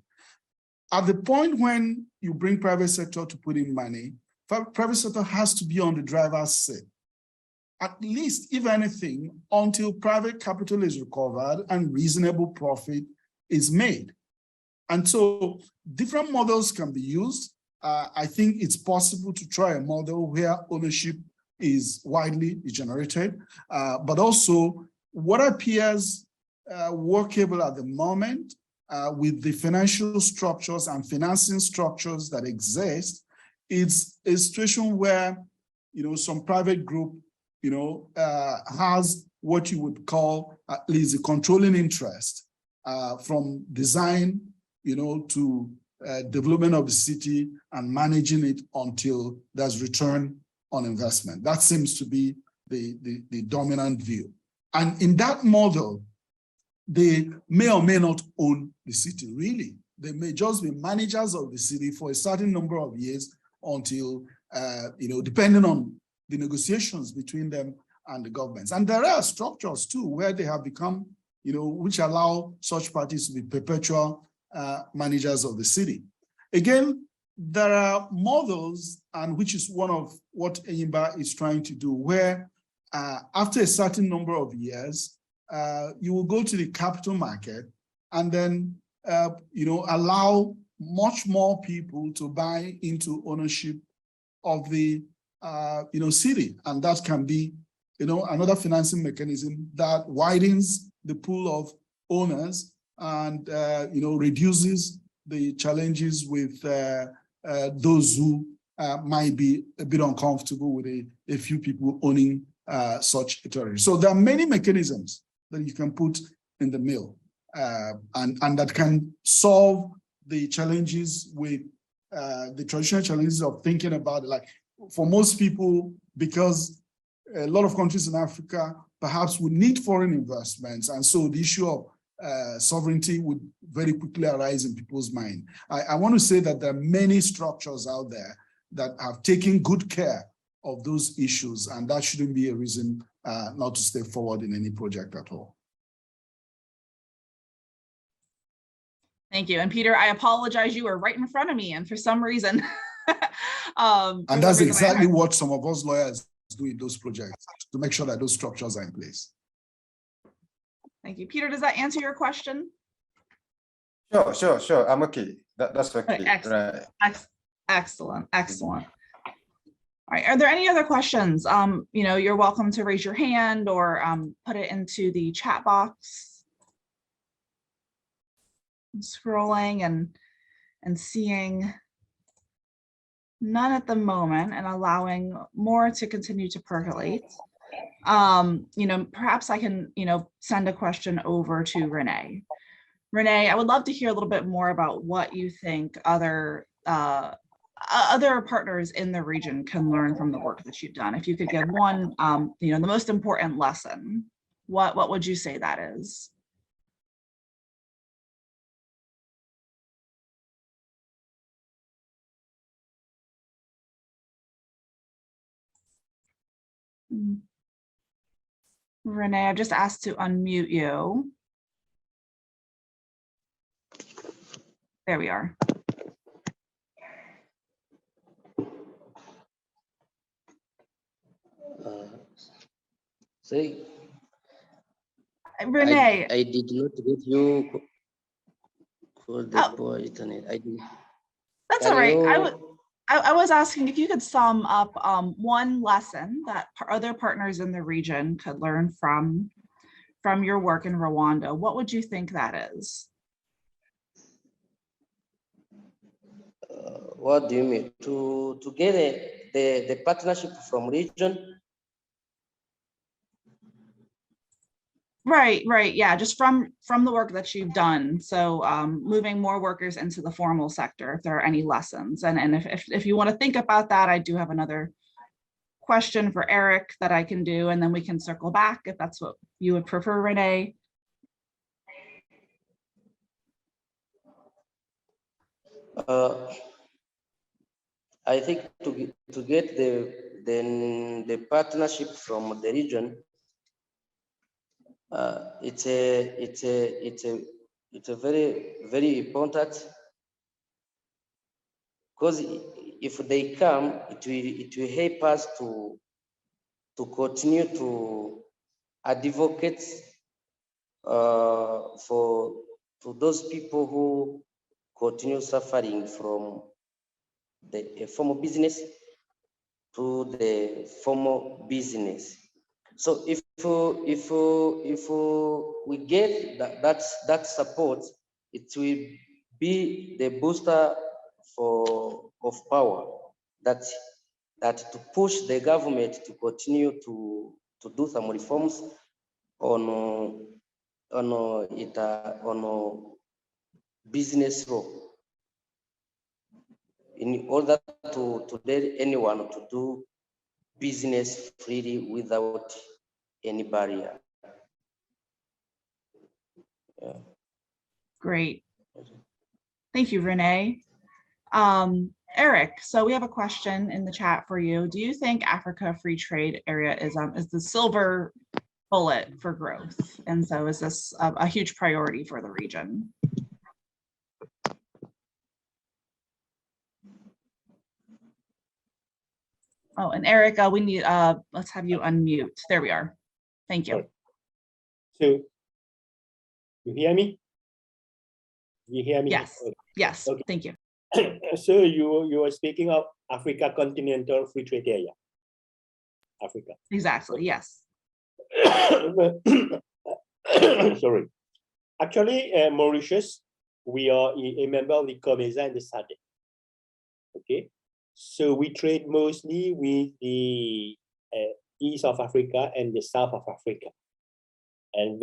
At the point when you bring private sector to put in money, private sector has to be on the driver's seat, at least, if anything, until private capital is recovered and reasonable profit is made. And so different models can be used. I think it's possible to try a model where ownership is widely generated, but also what appears workable at the moment with the financial structures and financing structures that exist, it's a situation where, some private group, has what you would call at least a controlling interest from design, to development of the city and managing it until there's return on investment. That seems to be the dominant view. And in that model, they may or may not own the city, really. They may just be managers of the city for a certain number of years until, depending on the negotiations between them and the governments. And there are structures too, where they have become, which allow such parties to be perpetual managers of the city. Again, there are models, and which is one of what EIMBA is trying to do, where after a certain number of years, you will go to the capital market and then, allow much more people to buy into ownership of the, city. And that can be, another financing mechanism that widens the pool of owners and, reduces the challenges with those who might be a bit uncomfortable with a few people owning such a territory. So there are many mechanisms that you can put in the mill and that can solve the challenges with the traditional challenges of thinking about it. Like for most people, because a lot of countries in Africa perhaps would need foreign investments, and so the issue of sovereignty would very quickly arise in people's mind. I want to say that there are many structures out there that have taken good care of those issues, and that shouldn't be a reason not to step forward in any project at all. Thank you. And Peter, I apologize, you were right in front of me, and for some reason, and that's exactly what some of us lawyers do in those projects, to make sure that those structures are in place. Thank you. Peter, does that answer your question? Sure. I'm okay. That's okay. Right, excellent. Right. Excellent. All right. Are there any other questions? You're welcome to raise your hand or put it into the chat box. I'm scrolling and seeing none at the moment, and allowing more to continue to percolate. Perhaps I can, send a question over to Renee. Renee, I would love to hear a little bit more about what you think other partners in the region can learn from the work that you've done. If you could give one, the most important lesson, what would you say that is? Renee, I've just asked to unmute you. There we are. Say, Renee. I did not get you for the poor internet. I did. That's all right. I was asking if you could sum up one lesson that other partners in the region could learn from your work in Rwanda. What would you think that is? What do you mean? To get the partnership from region? Right. Yeah, just from the work that you've done. So moving more workers into the formal sector, if there are any lessons. And if you want to think about that, I do have another question for Eric that I can do, and then we can circle back if that's what you would prefer, Renee. I think to get the partnership from the region, it's a very important, because if they come, it will help us to continue to advocate for those people who continue suffering from the formal business to the formal business. So if we get that support, it will be the booster of power that to push the government to continue to do some reforms on business law, in order to let anyone to do business freely without any barrier. Yeah. Great. Thank you, Renee. Eric, so we have a question in the chat for you. Do you think Africa Free Trade Area is the silver bullet for growth? And so is this a huge priority for the region? Oh, and Eric, we need, let's have you unmute. There we are. Thank you. So, you hear me? You hear me? Yes. Okay. Yes. Okay. Thank you. So you were speaking of Africa Continental Free Trade Area. Africa. Exactly. Yes. Sorry. Actually, Mauritius, we are a member of the COMESA and the SADC. Okay. So we trade mostly with the east of Africa and the south of Africa, and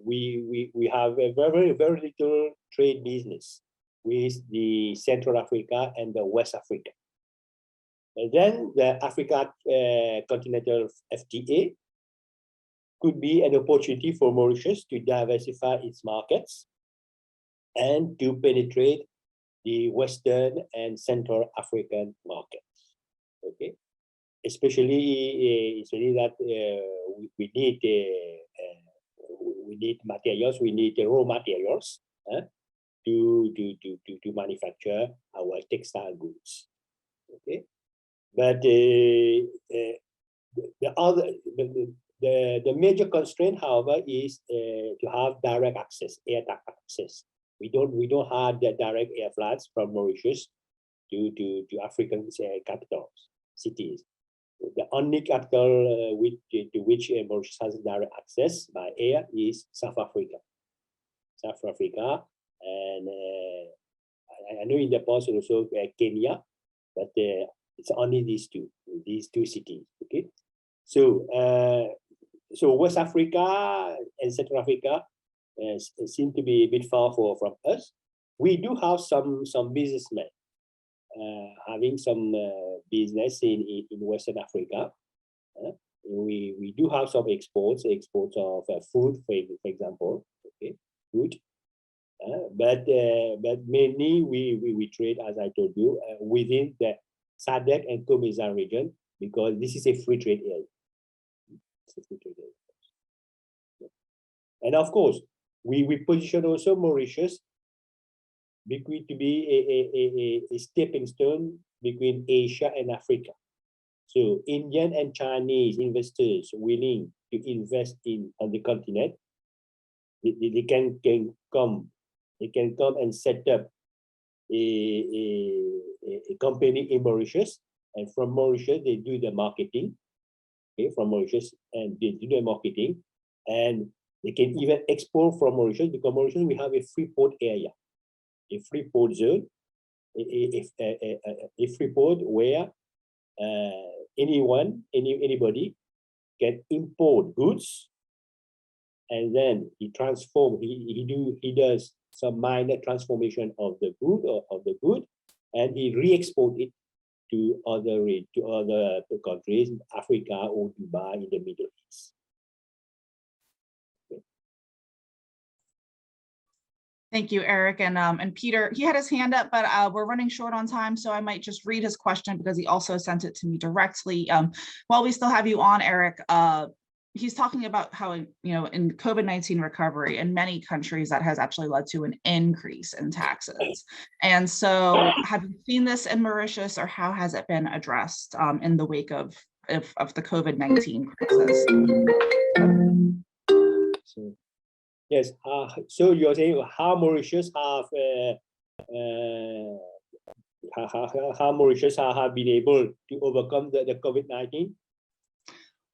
we have a very little trade business with the Central Africa and the West Africa. And then the Africa Continental FTA could be an opportunity for Mauritius to diversify its markets and to penetrate the Western and Central African markets. Okay, especially that we need materials, we need raw materials to manufacture our textile goods. Okay, but the major constraint, however, is to have direct access, air access. We don't have the direct air flights from Mauritius to African capitals, cities. The only capital to which Mauritius has direct access by air is South Africa. South Africa, and I know in the past also Kenya, but it's only these two cities. Okay, so West Africa and Central Africa seem to be a bit far from us. We do have some businessmen having some business in Western Africa. We do have some exports of food, for example. Okay, food. But mainly we trade, as I told you, within the SADC and COMESA region, because this is a free trade area. It's a free trade area. And of course, we position also Mauritius to be a stepping stone between Asia and Africa. So Indian and Chinese investors willing to invest on the continent, they can come and set up a company in Mauritius, and from Mauritius they do the marketing. Okay, from Mauritius, and they do the marketing, and they can even export from Mauritius, because Mauritius we have a free port area, a free port zone, a free port where anybody can import goods, and then he does some minor transformation of the good, and he re-export it to other countries, Africa or Dubai in the Middle East. Thank you, Eric. And Peter, he had his hand up, but we're running short on time, so I might just read his question because he also sent it to me directly. While we still have you on, Eric, he's talking about how, in COVID-19 recovery in many countries that has actually led to an increase in taxes. And so have you seen this in Mauritius, or how has it been addressed in the wake of the COVID-19 crisis? Yes, so you're saying how Mauritius have how Mauritius have been able to overcome the COVID-19?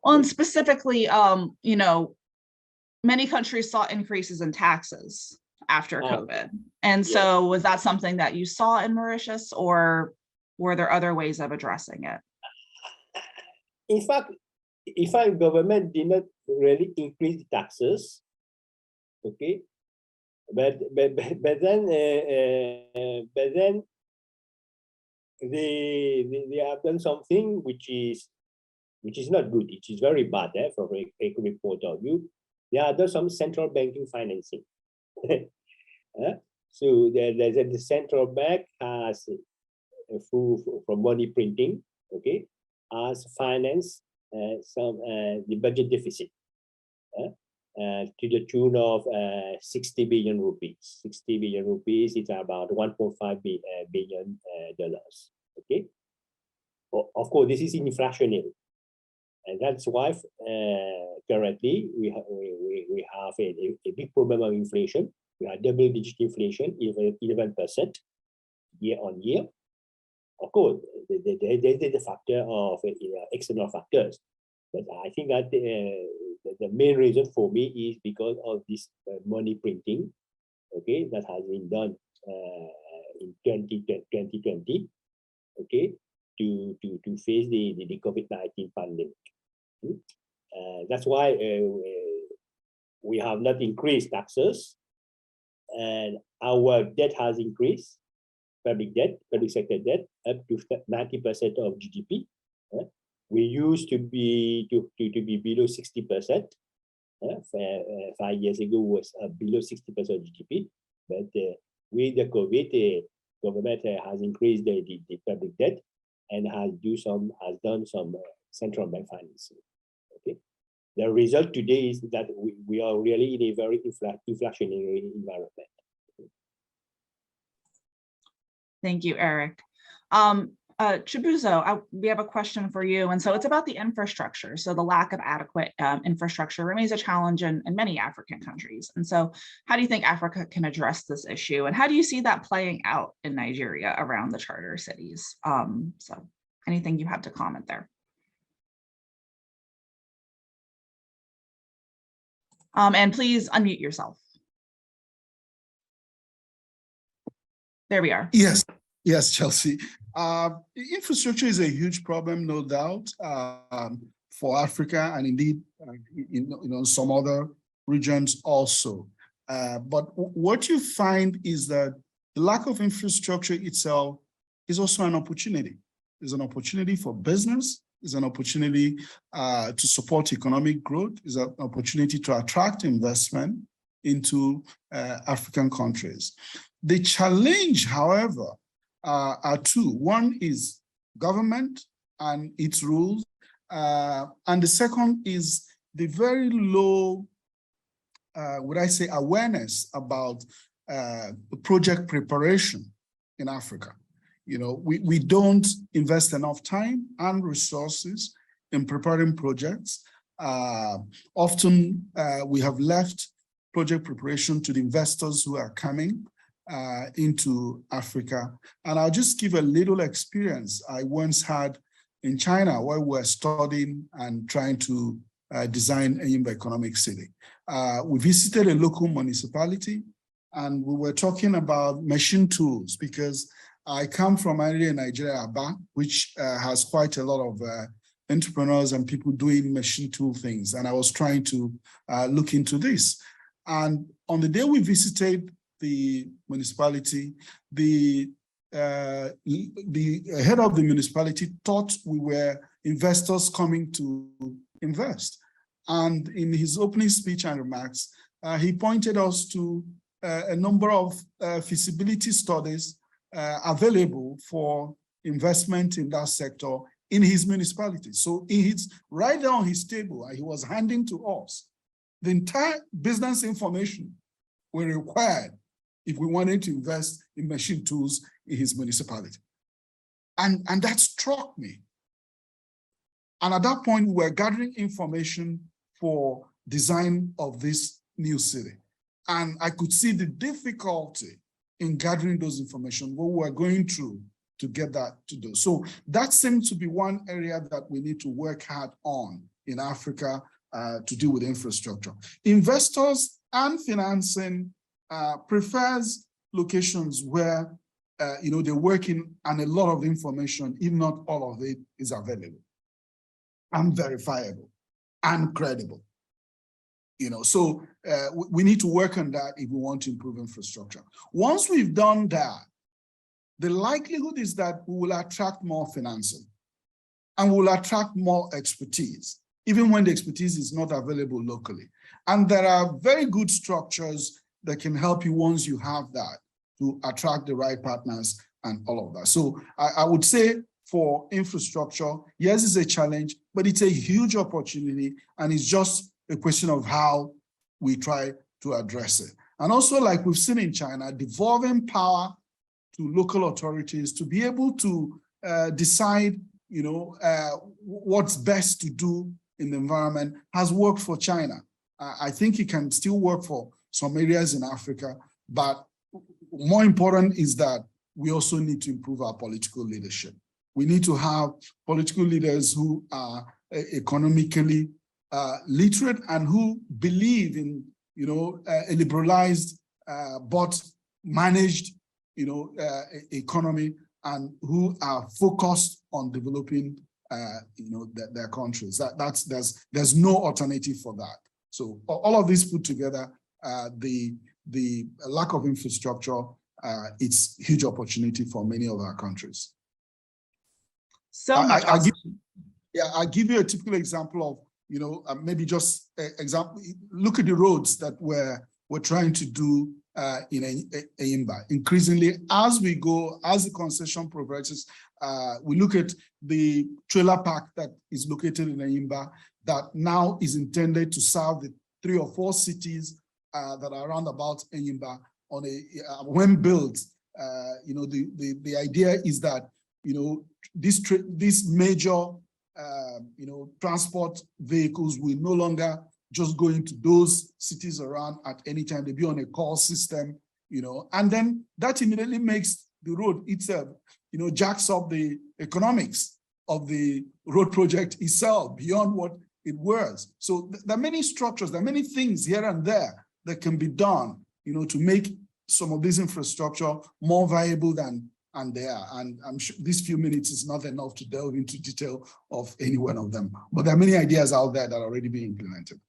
Well, and specifically, many countries saw increases in taxes after COVID. And so was that something that you saw in Mauritius, or were there other ways of addressing it? In fact, government did not really increase the taxes. Okay, but then they have done something which is not good. It is very bad from an economic point of view. They have done some central banking financing. So the central bank has from money printing, okay, has financed the budget deficit. To the tune of 60 billion rupees. 60 billion rupees is about $1.5 billion. Okay. Of course, this is inflationary, and that's why currently we have a big problem of inflation. We have double-digit inflation, 11% year on year. Of course, there's the factor of external factors, but I think that the main reason for me is because of this money printing, okay, that has been done in 2020, okay, to face the COVID-19 pandemic. That's why we have not increased taxes, and our debt has increased, public sector debt, up to 90% of GDP. We used to be below 60%. 5 years ago was below 60% of GDP, but with the COVID, government has increased the public debt and has done some central bank financing. Okay, the result today is that we are really in a very inflationary environment. Thank you, Eric. Chibuzo, we have a question for you. And so it's about the infrastructure. So the lack of adequate infrastructure remains a challenge in many African countries. And so how do you think Africa can address this issue? And how do you see that playing out in Nigeria around the charter cities? So anything you have to comment there? And please unmute yourself. There we are. Yes, Chelsea. Infrastructure is a huge problem, no doubt, for Africa, and indeed, in some other regions also. But what you find is that the lack of infrastructure itself is also an opportunity. It's an opportunity for business. It's an opportunity to support economic growth. It's an opportunity to attract investment into African countries. The challenge, however, are two. One is government and its rules, and the second is the very low, would I say, awareness about project preparation in Africa. We don't invest enough time and resources in preparing projects. Often we have left project preparation to the investors who are coming into Africa. And I'll just give a little experience I once had in China, where we're studying and trying to design a economic city. We visited a local municipality, and we were talking about machine tools, because I come from area in Nigeria, Aba, which has quite a lot of entrepreneurs and people doing machine tool things. And I was trying to look into this. And on the day we visited the municipality, the head of the municipality thought we were investors coming to invest. And in his opening speech and remarks, he pointed us to a number of feasibility studies available for investment in that sector in his municipality. So it's right there on his table, and he was handing to us the entire business information we required if we wanted to invest in machine tools in his municipality. And that struck me. And at that point, we were gathering information for design of this new city. And I could see the difficulty in gathering those information, what we were going through to get that to do. So that seems to be one area that we need to work hard on in Africa to deal with infrastructure. Investors and financing prefers locations where they're working and a lot of information, if not all of it, is available and verifiable and credible. So we need to work on that if we want to improve infrastructure. Once we've done that, the likelihood is that we will attract more financing and we'll attract more expertise, even when the expertise is not available locally. And there are very good structures that can help you once you have that to attract the right partners and all of that. So I would say for infrastructure, yes, it's a challenge, but it's a huge opportunity, and it's just a question of how we try to address it. And also, like we've seen in China, devolving power to local authorities to be able to decide, what's best to do in the environment has worked for China. I think it can still work for some areas in Africa, but more important is that we also need to improve our political leadership. We need to have political leaders who are economically literate and who believe in, a liberalized but managed, economy, and who are focused on developing, their countries. There's no alternative for that. So all of this put together, the lack of infrastructure, it's a huge opportunity for many of our countries. So much. I'll give you a typical example of, maybe just example. Look at the roads that we're trying to do in Enyimba. Increasingly, as we go, as the concession progresses, we look at the trailer park that is located in Enyimba that now is intended to serve the 3 or 4 cities that are around about Enyimba. On when built, the idea is that these major transport vehicles will no longer just go into those cities around at any time. They'll be on a call system, and then that immediately makes the road itself, jacks up the economics of the road project itself beyond what it was. So there are many structures, there are many things here and there that can be done, to make some of this infrastructure more viable than they are. And I'm sure these few minutes is not enough to delve into detail of any one of them, but there are many ideas out there that are already being implemented.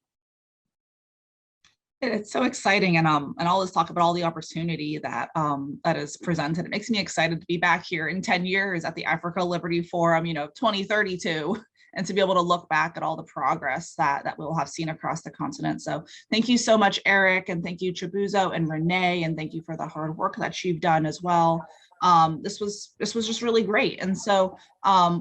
It's so exciting, and all this talk about all the opportunity that that is presented. It makes me excited to be back here in 10 years at the Africa Liberty Forum, 2032, and to be able to look back at all the progress that we'll have seen across the continent. So thank you so much, Eric, and thank you, Chibuzo and Renee, and thank you for the hard work that you've done as well. This was just really great. And so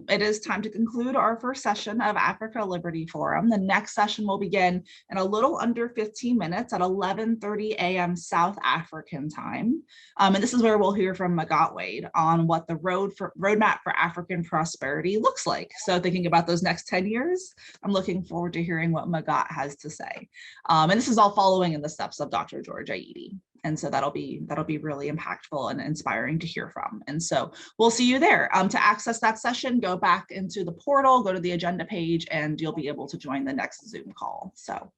it is time to conclude our first session of Africa Liberty Forum. The next session will begin in a little under 15 minutes at 11:30 a.m. South African time. And this is where we'll hear from Magat Wade on what the roadmap for African prosperity looks like. So thinking about those next 10 years, I'm looking forward to hearing what Magat has to say. And this is all following in the steps of Dr. George Aidi. And so that'll be really impactful and inspiring to hear from. And so we'll see you there. To access that session, go back into the portal, go to the agenda page, and you'll be able to join the next Zoom call. So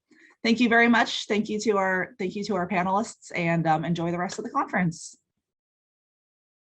thank you very much. Thank you to our panelists, and enjoy the rest of the conference.